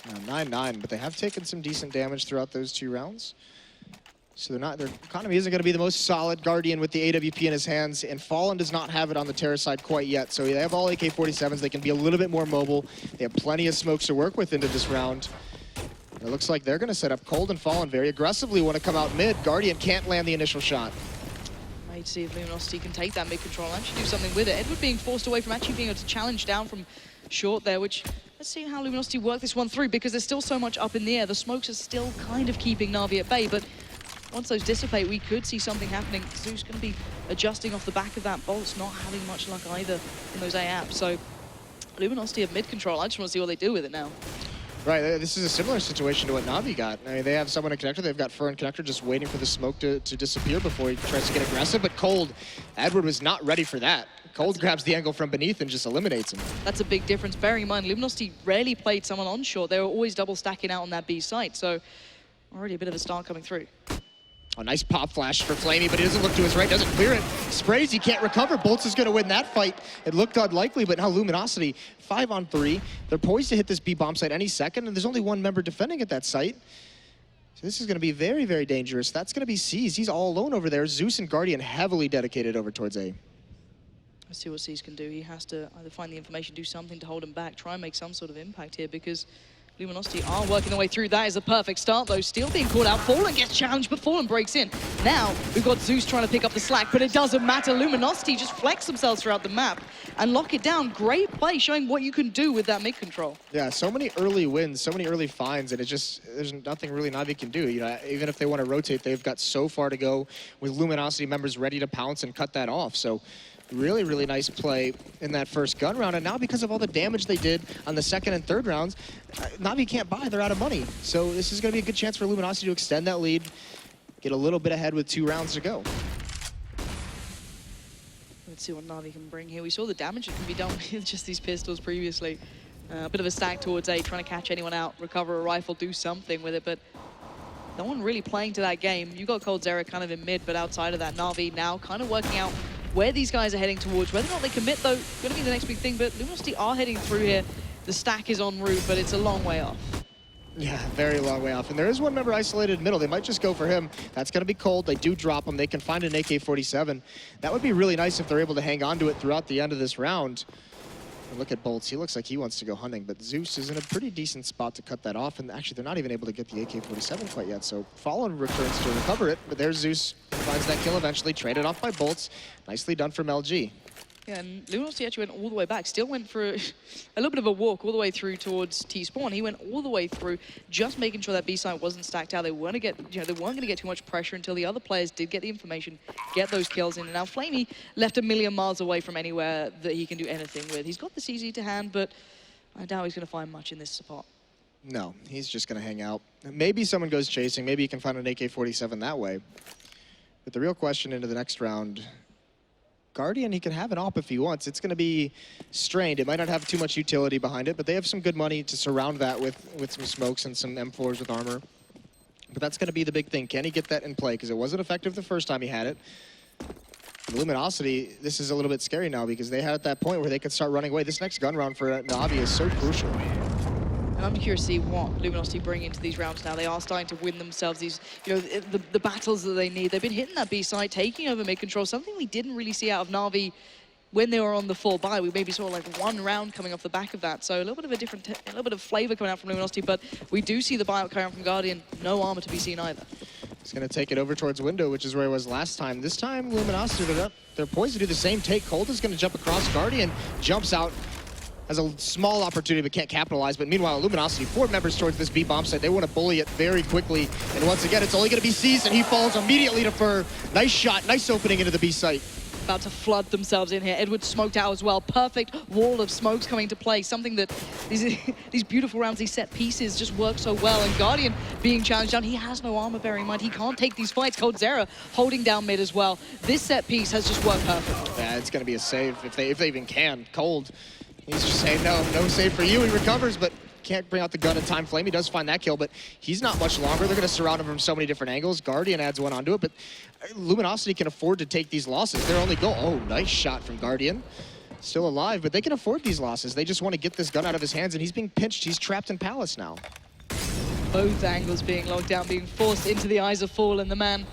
9-9, but they have taken some decent damage throughout those 2 rounds. So their economy isn't going to be the most solid. Guardian with the AWP in his hands, and Fallen does not have it on the Terra side quite yet. So they have all AK-47s. They can be a little bit more mobile. They have plenty of smokes to work with into this round. It looks like they're going to set up Cold and Fallen very aggressively, want to come out mid. Guardian can't land the initial shot. Might see if Luminosity can take that mid control and actually do something with it. Edward being forced away from actually being able to challenge down from short there, which let's see how Luminosity work this one through, because there's still so much up in the air. The smokes are still kind of keeping Na'Vi at bay, but once those dissipate, we could see something happening. Zeus going to be adjusting off the back of that. Bolt's not having much luck either in those AAPs. So Luminosity have mid control. I just want to see what they do with it now. Right, this is a similar situation to what Na'Vi got. I mean, they have someone in connector, they've got Fur and connector just waiting for the smoke to disappear before he tries to get aggressive, but Cold, Edward was not ready for that. Cold grabs the angle from beneath and just eliminates him. That's a big difference. Bearing in mind, Luminosity rarely played someone on short. They were always double stacking out on that B site, so already a bit of a start coming through. A nice pop flash for Flamey, but he doesn't look to his right, doesn't clear it. Sprays, he can't recover. Bolts is going to win that fight. It looked unlikely, but now Luminosity, 5-on-3. They're poised to hit this B bomb site any second, and there's only one member defending at that site. So this is going to be very, very dangerous. That's going to be C's. He's all alone over there. Zeus and Guardian heavily dedicated over towards A. Let's see what C's can do. He has to either find the information, do something to hold him back, try and make some sort of impact here, because Luminosity are working their way through. That is a perfect start, though. Steel being called out. Fallen gets challenged, but Fallen breaks in. Now, we've got Zeus trying to pick up the slack, but it doesn't matter. Luminosity just flex themselves throughout the map and lock it down. Great play, showing what you can do with that mid control. Yeah, so many early wins, so many early finds, and there's nothing really Na'Vi can do. You know, even if they want to rotate, they've got so far to go with Luminosity members ready to pounce and cut that off. So really, really nice play in that first gun round. And now because of all the damage they did on the second and third rounds, Na'Vi can't buy, they're out of money. So this is going to be a good chance for Luminosity to extend that lead, get a little bit ahead with 2 rounds to go. Let's see what Na'Vi can bring here. We saw the damage that can be done with just these pistols previously. A bit of a stack towards A, trying to catch anyone out, recover a rifle, do something with it, but no one really playing to that game. You got coldzera kind of in mid, but outside of that, Na'Vi now kind of working out where these guys are heading towards. Whether or not they commit, though, going to be the next big thing, but Luminosity are heading through here. The stack is en route, but it's a long way off. Yeah, very long way off. And there is one member isolated middle. They might just go for him. That's going to be Cold. They do drop him. They can find an AK-47. That would be really nice if they're able to hang on to it throughout the end of this round. And look at Bolts. He looks like he wants to go hunting, but Zeus is in a pretty decent spot to cut that off. And actually, they're not even able to get the AK-47 quite yet. So Fallen returns to recover it, but there's Zeus. Finds that kill eventually, traded off by Bolts. Nicely done from LG. Yeah, and Luminosity actually went all the way back. Still went for a little bit of a walk all the way through towards T-spawn. He went all the way through, just making sure that B site wasn't stacked out. They weren't going to get too much pressure until the other players did get the information, get those kills in. And now Flamey left a million miles away from anywhere that he can do anything with. He's got the CZ to hand, but I doubt he's going to find much in this spot. No, he's just going to hang out. Maybe someone goes chasing. Maybe he can find an AK-47 that way. But the real question into the next round, Guardian, he can have an AWP if he wants. It's going to be strained. It might not have too much utility behind it, but they have some good money to surround that with some smokes and some M4s with armor. But that's going to be the big thing. Can he get that in play? Because it wasn't effective the first time he had it. Luminosity, this is a little bit scary now because they had at that point where they could start running away. This next gun round for Na'Vi is so crucial. And I'm curious to see what Luminosity bring into these rounds now. They are starting to win themselves these, the battles that they need. They've been hitting that B side, taking over mid control, something we didn't really see out of Na'Vi when they were on the full buy. We maybe saw like one round coming off the back of that. So a little bit of a little bit of flavor coming out from Luminosity, but we do see the buyout coming out from Guardian. No armor to be seen either. He's going to take it over towards window, which is where he was last time. This time, Luminosity, they're poised to do the same take. Cold is going to jump across. Guardian jumps out. Has a small opportunity but can't capitalize. But meanwhile, Luminosity, 4 members towards this B bomb site. They want to bully it very quickly. And once again, it's only going to be seized, and he falls immediately to Fur. Nice shot, nice opening into the B site. About to flood themselves in here. Edward smoked out as well. Perfect wall of smokes coming to play. Something that these beautiful rounds, these set pieces just work so well. And Guardian being challenged down. He has no armor, bearing in mind. He can't take these fights. coldzera holding down mid as well. This set piece has just worked perfect. Yeah, it's going to be a save if they even can. Cold. He's just saying, no save for you. He recovers, but can't bring out the gun in time. Flamey does find that kill, but he's not much longer. They're going to surround him from so many different angles. Guardian adds one onto it, but Luminosity can afford to take these losses. Their only goal, oh, nice shot from Guardian. Still alive, but they can afford these losses. They just want to get this gun out of his hands, and he's being pinched. He's trapped in Palace now. Both angles being locked down, being forced into the eyes of Fallen. The man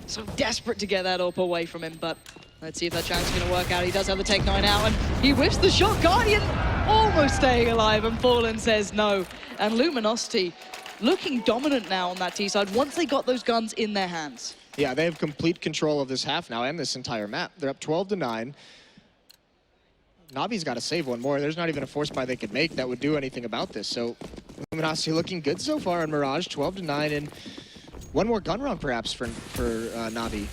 so desperate to get that AWP away from him, but let's see if that chance is going to work out. He does have the Tech 9 out, and he whiffs the shot. Guardian almost staying alive, and Fallen says no. And Luminosity looking dominant now on that T side once they got those guns in their hands. Yeah, they have complete control of this half now and this entire map. They're up 12-9. Navi's got to save one more. There's not even a force buy they could make that would do anything about this. So Luminosity looking good so far on Mirage, 12-9, and one more gun round perhaps for Navi.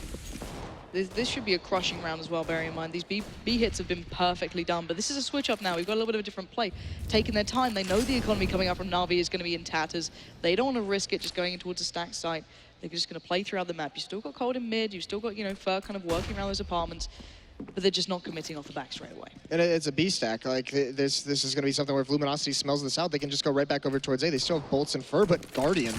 This should be a crushing round as well, bearing in mind these B hits have been perfectly done, but this is a switch up now. We've got a little bit of a different play. Taking their time, they know the economy coming up from Navi is going to be in tatters. They don't want to risk it just going in towards a stack site. They're just going to play throughout the map. You still got Cold in mid, you've still got, you know, Fur kind of working around those apartments, but they're just not committing off the back straight away. And it's a B stack. Like this is going to be something where if Luminosity smells this out, they can just go right back over towards A. They still have Bolts and Fur, but Guardian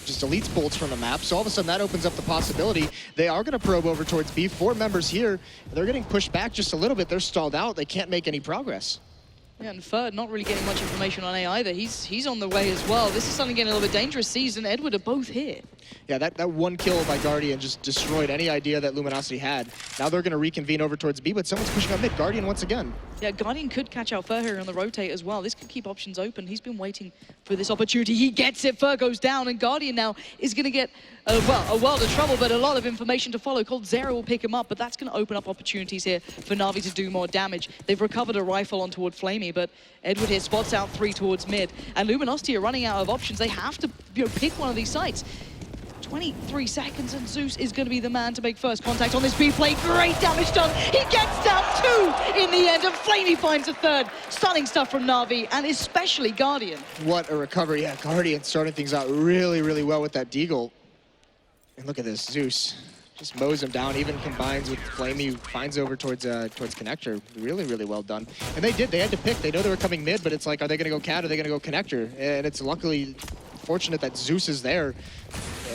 just deletes Bolts from the map. So all of a sudden that opens up the possibility. They are going to probe over towards B. 4 members here. They're getting pushed back just a little bit. They're stalled out. They can't make any progress. Yeah, and Fur not really getting much information on A either. He's on the way as well. This is something getting a little bit dangerous. Seas and Edward are both here. Yeah, that one kill by Guardian just destroyed any idea that Luminosity had. Now they're going to reconvene over towards B, but someone's pushing up mid. Guardian once again. Yeah, Guardian could catch out Fur here on the rotate as well. This could keep options open. He's been waiting for this opportunity. He gets it. Fur goes down, and Guardian now is going to get, a world of trouble, but a lot of information to follow. Cold Zero will pick him up, but that's going to open up opportunities here for Na'Vi to do more damage. They've recovered a rifle on toward Flamey, but Edward here spots out 3 towards mid, and Luminosity are running out of options. They have to, pick one of these sites. 23 seconds, and Zeus is going to be the man to make first contact on this B play. Great damage done. He gets down 2 in the end, and Flamey finds a 3rd. Stunning stuff from Na'Vi, and especially Guardian. What a recovery. Yeah, Guardian starting things out really, really well with that deagle. And look at this, Zeus just mows him down, even combines with Flamey, who finds over towards Connector. Really, really well done. And they had to pick. They know they were coming mid, but it's like, are they going to go Cat, or are they going to go Connector? And it's luckily fortunate that Zeus is there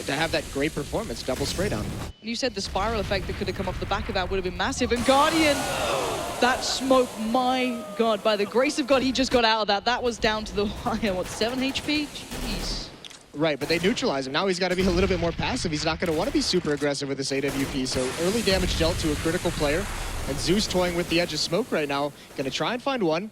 to have that great performance, double spray down. You said the spiral effect that could have come off the back of that would have been massive, and Guardian, that smoke, my God, by the grace of God, he just got out of that. That was down to the wire, what, 7 HP? Jeez. Right, but they neutralize him. Now he's got to be a little bit more passive. He's not going to want to be super aggressive with this AWP, so early damage dealt to a critical player, and Zeus toying with the edge of smoke right now, going to try and find one.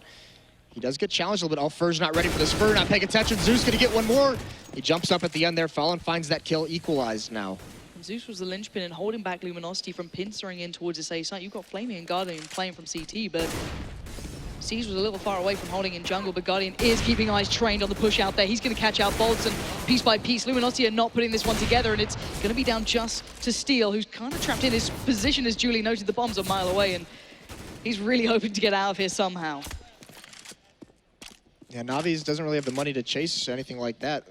He does get challenged a little bit. Oh, Fur's not ready for this. Fur not paying attention. Zeus going to get one more. He jumps up at the end there. Fallen finds that kill, equalized now. Zeus was the linchpin in holding back Luminosity from pincering in towards this A site. You've got Flamey and Guardian playing from CT, but Seas was a little far away from holding in jungle, but Guardian is keeping eyes trained on the push out there. He's going to catch out Bolts, and piece by piece, Luminosity are not putting this one together, and it's going to be down just to Steel, who's kind of trapped in his position, as Julie noted. The bomb's a mile away, and he's really hoping to get out of here somehow. Yeah, Navi's doesn't really have the money to chase anything like that.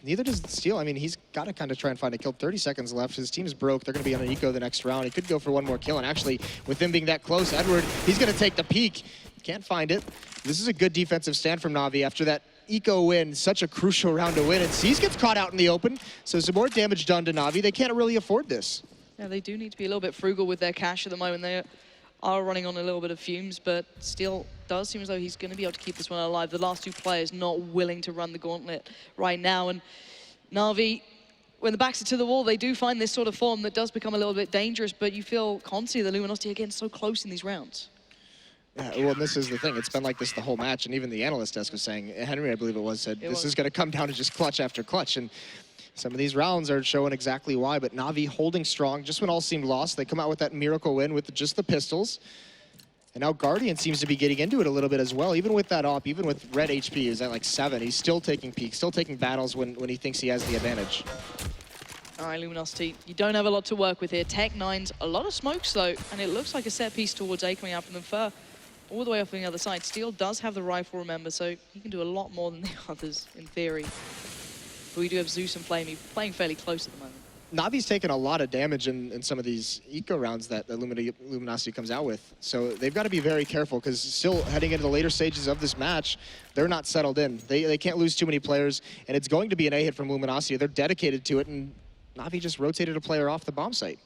Neither does Steel. I mean, he's got to kind of try and find a kill. 30 seconds left. His team's broke. They're going to be on an eco the next round. He could go for one more kill. And actually, with him being that close, Edward, he's going to take the peek. Can't find it. This is a good defensive stand from Na'Vi after that eco win. Such a crucial round to win. And Seas gets caught out in the open. So some more damage done to Na'Vi. They can't really afford this. Yeah, they do need to be a little bit frugal with their cash at the moment. They are running on a little bit of fumes, but Steel does seem as though he's going to be able to keep this one alive. The last 2 players not willing to run the gauntlet right now, and Na'Vi, when the backs are to the wall, they do find this sort of form that does become a little bit dangerous, but you feel constantly the Luminosity are getting so close in these rounds. Yeah, well, this is the thing. It's been like this the whole match, and even the analyst desk was saying, Henry, I believe it was, said this is going to come down to just clutch after clutch, and some of these rounds are showing exactly why, but Na'Vi holding strong. Just when all seemed lost, they come out with that miracle win with just the pistols. And now Guardian seems to be getting into it a little bit as well. Even with that op, even with red HP, he's at like 7. He's still taking peaks, still taking battles when he thinks he has the advantage. All right, Luminosity, you don't have a lot to work with here. Tech 9's a lot of smokes, though, and it looks like a set piece towards A coming out from them. Fur all the way off on the other side. Steel does have the rifle, remember, so he can do a lot more than the others, in theory. But we do have Zeus and Flamey playing fairly close at the moment. Navi's taken a lot of damage in some of these eco rounds that Luminosity comes out with. So they've got to be very careful, because still heading into the later stages of this match, they're not settled in. They can't lose too many players, and it's going to be an A hit from Luminosity. They're dedicated to it, and Na'Vi just rotated a player off the bomb site.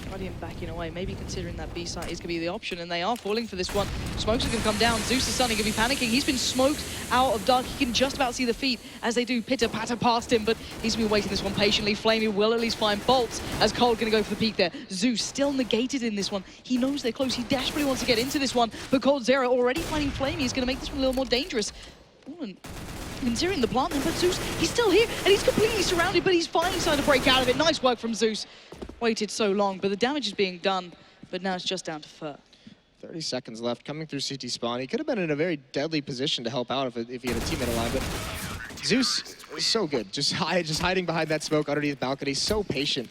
Guardian backing away, maybe considering that B site is going to be the option, and they are falling for this one. Smokes are going to come down. Zeus is suddenly going to be panicking. He's been smoked out of dark. He can just about see the feet as they do pitter-patter past him, but he's going to be waiting this one patiently. Flamey will at least find Bolts as Cold going to go for the peek there. Zeus still negated in this one. He knows they're close. He desperately wants to get into this one, but Cold Zero already finding Flamey is going to make this one a little more dangerous. Ooh, and considering the plant there, but Zeus, he's still here, and he's completely surrounded, but he's finally decided to break out of it. Nice work from Zeus. Waited so long, but the damage is being done, but now it's just down to Fur. 30 seconds left, coming through CT spawn. He could have been in a very deadly position to help out if he had a teammate alive, but Zeus is so good. Just hiding behind that smoke underneath the balcony, so patient.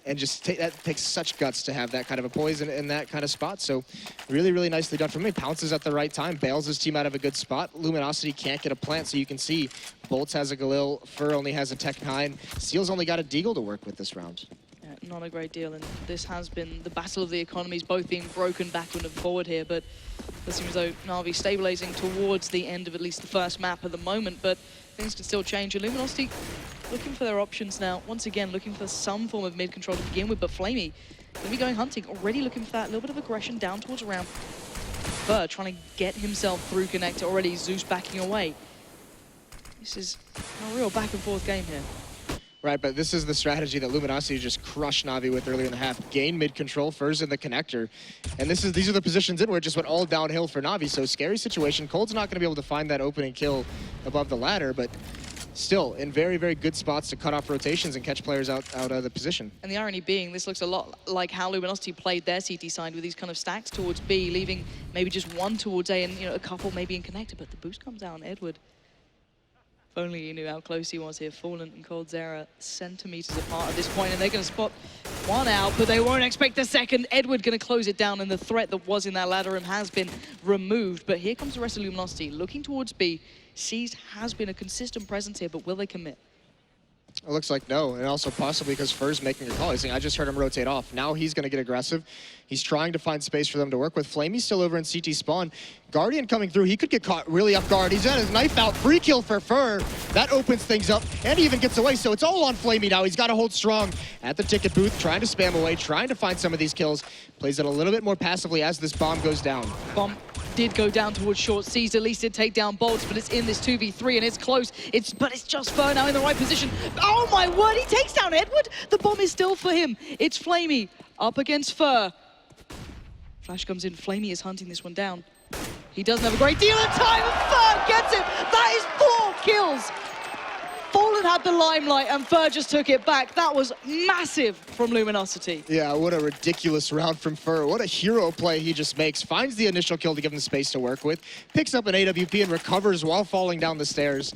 And that takes such guts to have that kind of a poison in that kind of spot. So really, really nicely done from him. He pounces at the right time, bails his team out of a good spot. Luminosity can't get a plant, so you can see Bolts has a Galil, Fur only has a Tech 9. Steel's only got a Deagle to work with this round. Yeah, not a great deal, and this has been the battle of the economies, both being broken backward and forward here, but it seems as though Na'Vi stabilizing towards the end of at least the first map at the moment, but things can still change. And Luminosity looking for their options now. Once again, looking for some form of mid-control to begin with, but Flamey going to be going hunting, already looking for that little bit of aggression down towards around. Fur trying to get himself through connector already, Zeus backing away. This is a real back and forth game here. Right, but this is the strategy that Luminosity just crushed Na'Vi with earlier in the half. Gain mid-control, Fur's in the connector. And these are the positions in where it just went all downhill for Na'Vi. So scary situation. Cold's not going to be able to find that opening kill above the ladder, but still in very, very good spots to cut off rotations and catch players out of the position. And the irony being, this looks a lot like how Luminosity played their CT side with these kind of stacks towards B, leaving maybe just one towards A and a couple maybe in connector, but the boost comes out on Edward. If only you knew how close he was here. Fallen and Cold Zera centimeters apart at this point, and they're going to spot one out, but they won't expect the second. Edward going to close it down, and the threat that was in that ladder room has been removed. But here comes the rest of Luminosity, looking towards B. Seas has been a consistent presence here, but will they commit? It looks like no, and also possibly because Fur's making a call. He's saying, I just heard him rotate off. Now he's going to get aggressive. He's trying to find space for them to work with. Flamey's still over in CT spawn. Guardian coming through. He could get caught really off guard. He's got his knife out. Free kill for Fur. That opens things up, and he even gets away. So it's all on Flamey now. He's got to hold strong at the ticket booth, trying to spam away, trying to find some of these kills. Plays it a little bit more passively as this bomb goes down. Bomb did go down towards short. Seas at least did take down Bolts, but it's in this 2v3 and it's close. But it's just Fur now in the right position. Oh my word, he takes down Edward. The bomb is still for him. It's Flamey up against Fur. Flash comes in. Flamey is hunting this one down. He doesn't have a great deal of time, and Fur gets it. That is 4 kills. Fallen had the limelight and Fur just took it back. That was massive from Luminosity. Yeah, what a ridiculous round from Fur. What a hero play he just makes. Finds the initial kill to give him space to work with. Picks up an AWP and recovers while falling down the stairs.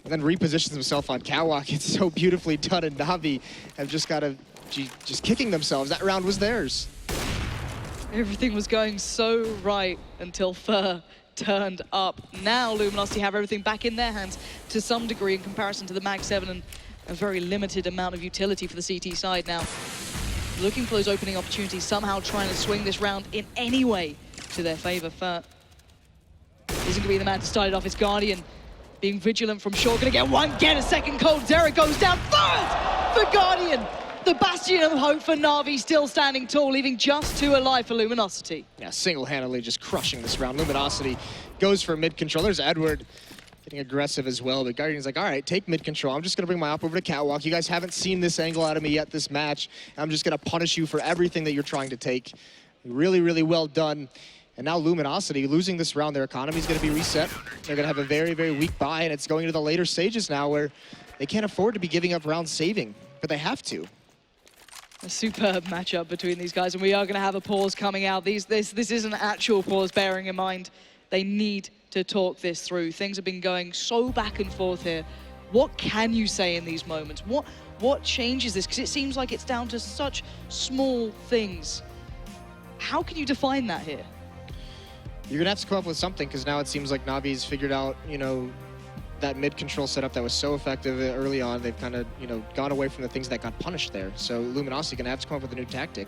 And then repositions himself on catwalk. It's so beautifully done, and Na'Vi have just got to just kicking themselves. That round was theirs. Everything was going so right until Fur turned up. Now Luminosity have everything back in their hands to some degree in comparison to the Mag 7 and a very limited amount of utility for the CT side now. Looking for those opening opportunities, somehow trying to swing this round in any way to their favor. Fur isn't going to be the man to start it off. It's Guardian being vigilant from short. Going to get a second. Cold Zera goes down. Third for Guardian. The bastion of hope for Na'Vi still standing tall, leaving just 2 alive for Luminosity. Yeah, single-handedly just crushing this round. Luminosity goes for mid-control. There's Edward getting aggressive as well, but Guardian's like, all right, take mid-control. I'm just going to bring my op over to catwalk. You guys haven't seen this angle out of me yet this match. I'm just going to punish you for everything that you're trying to take. Really, really well done. And now Luminosity, losing this round, their economy is going to be reset. They're going to have a very, very weak buy, and it's going into the later stages now where they can't afford to be giving up round saving, but they have to. A superb matchup between these guys, and we are going to have a pause coming out. This is an actual pause, bearing in mind they need to talk this through. Things have been going so back and forth here. What can you say in these moments? What changes this? Because it seems like it's down to such small things. How can you define that here? You're going to have to come up with something, because now it seems like Na'Vi's figured out, that mid-control setup that was so effective early on. They've kind of, gone away from the things that got punished there. So Luminosity going to have to come up with a new tactic.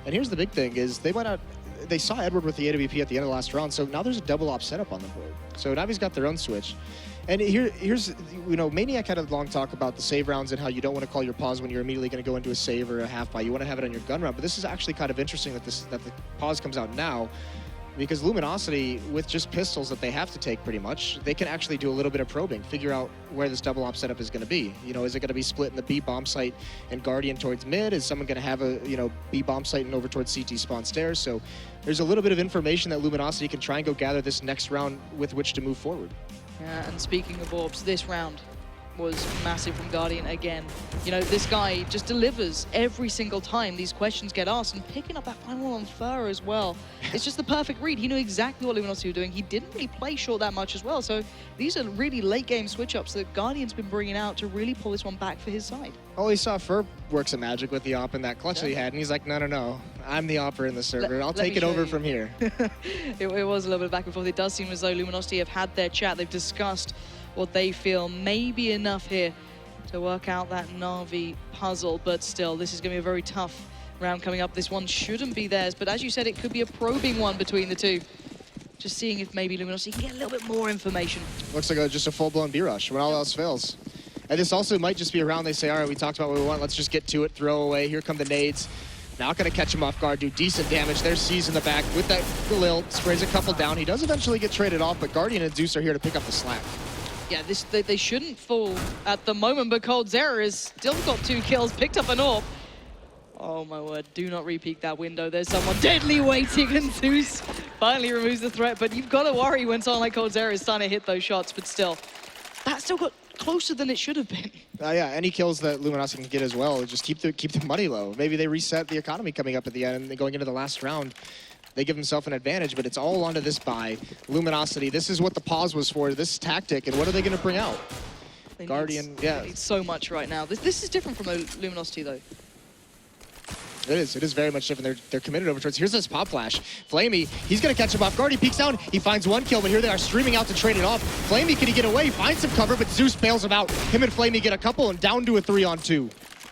And here's the big thing is they saw Edward with the AWP at the end of the last round, so now there's a double op setup on the board. So Na'Vi's got their own switch. And here's, Maniac had a long talk about the save rounds and how you don't want to call your pause when you're immediately going to go into a save or a half buy. You want to have it on your gun round. But this is actually kind of interesting that the pause comes out now, because Luminosity, with just pistols that they have to take pretty much, they can actually do a little bit of probing, figure out where this double op setup is going to be. Is it going to be split in the B bomb site and Guardian towards mid? Is someone going to have a, B bomb site and over towards CT spawn stairs? So there's a little bit of information that Luminosity can try and go gather this next round with which to move forward. Yeah, and speaking of orbs, this round was massive from Guardian again. You know, this guy just delivers every single time these questions get asked, and picking up that final one on Fur as well. It's just the perfect read. He knew exactly what Luminosity were doing. He didn't really play short that much as well. So these are really late game switch-ups that Guardian's been bringing out to really pull this one back for his side. Oh, he saw Fur work some magic with the op in that clutch that he had, and he's like, no, I'm the opper in the server. I'll take it over from here. It was a little bit back and forth. It does seem as though Luminosity have had their chat. They've discussed what they feel may be enough here to work out that Na'Vi puzzle, but still, this is going to be a very tough round coming up. This one shouldn't be theirs, but as you said, it could be a probing one between the two. Just seeing if maybe Luminosity can get a little bit more information. Looks like just a full-blown B-rush when all else fails. And this also might just be a round they say, all right, we talked about what we want, let's just get to it, throw away, here come the nades. Not going to catch him off guard, do decent damage. There's C's in the back with that Galil, sprays a couple down. He does eventually get traded off, but Guardian and Zeus are here to pick up the slack. Yeah, they shouldn't fall at the moment, but coldzera has still got 2 kills, picked up an AWP. Oh my word, do not repeat that window. There's someone deadly waiting, and Zeus finally removes the threat, but you've got to worry when someone like coldzera is starting to hit those shots, but still, that still got closer than it should have been. Yeah, any kills that Luminosity can get as well, just keep the money low. Maybe they reset the economy coming up at the end and then going into the last round. They give themselves an advantage, but it's all onto this buy. Luminosity, this is what the pause was for, this tactic, and what are they going to bring out? Guardian, yeah. They need so much right now. This is different from Luminosity, though. It is very much different. They're committed over towards. Here's this pop flash. Flamey, he's gonna catch him off guard. He peeks down, he finds 1 kill, but here they are streaming out to trade it off. Flamey, can he get away? Finds some cover, but Zeus bails him out. Him and Flamey get a couple and down to a 3-on-2.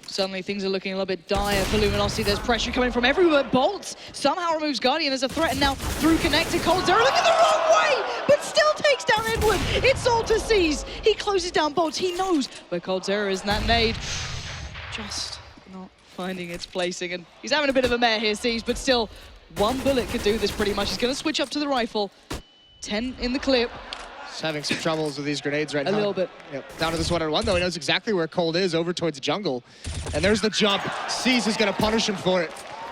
Suddenly things are looking a little bit dire for Luminosity. There's pressure coming from everywhere. Bolts somehow removes Guardian as a threat, and now through connected coldzera, look at the wrong way, but still takes down Edward. It's all to seize. He closes down Bolts. He knows where coldzera is, and that nade just not finding its placing, and he's having a bit of a mare here, Seize, but still, 1 bullet could do this pretty much. He's going to switch up to the rifle. 10 in the clip. He's having some troubles with these grenades right now. A little bit. Yep. Down to this 1-on-1 though. He knows exactly where Cold is, over towards jungle. And there's the jump. Seize is going to punish him for it.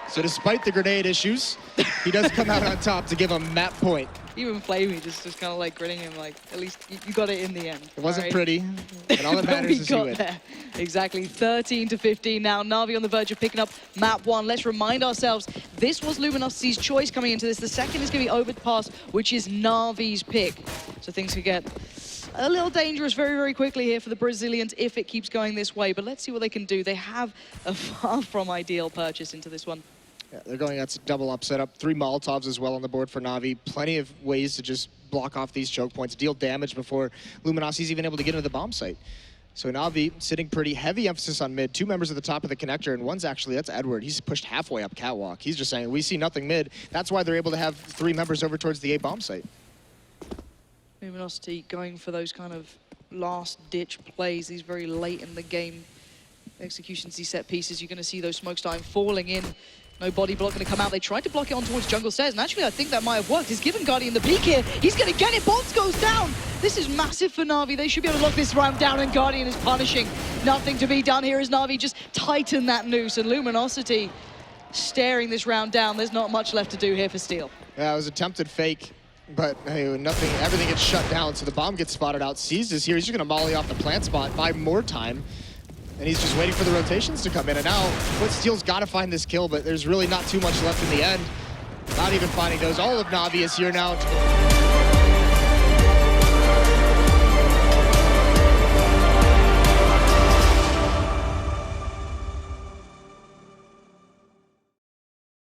So despite the grenade issues, he does come out on top to give him map point. Even Flamey just kind of like grinning him like, at least you got it in the end. It wasn't right? pretty, and all that matters is you win. There. Exactly, 13-15 now. Na'Vi on the verge of picking up map 1. Let's remind ourselves, this was Luminosity's choice coming into this. The second is going to be Overpass, which is Na'Vi's pick. So things could get a little dangerous very, very quickly here for the Brazilians if it keeps going this way. But let's see what they can do. They have a far from ideal purchase into this one. Yeah, they're going at double up setup. 3 Molotovs as well on the board for Na'Vi. Plenty of ways to just block off these choke points, deal damage before Luminosity's even able to get into the bomb site. So Na'Vi sitting pretty, heavy emphasis on mid. 2 members at the top of the connector, and one's actually, that's Edward. He's pushed halfway up catwalk. He's just saying, we see nothing mid. That's why they're able to have 3 members over towards the A bomb site. Luminosity going for those kind of last-ditch plays, these very late in the game executions, these set pieces. You're going to see those smoke starting falling in. No body block going to come out. They tried to block it on towards jungle stairs, and actually I think that might have worked. He's given Guardian the peek here. He's going to get it. Bolts goes down. This is massive for Na'Vi. They should be able to lock this round down, and Guardian is punishing. Nothing to be done here as Na'Vi just tighten that noose, and Luminosity staring this round down. There's not much left to do here for Steel. Yeah, it was attempted fake, but hey, nothing. Everything gets shut down, so the bomb gets spotted out. Seized is here. He's just going to molly off the plant spot, buy more time. And he's just waiting for the rotations to come in. And now, Steel's got to find this kill, but there's really not too much left in the end. Not even finding those. All of Na'Vi is here now.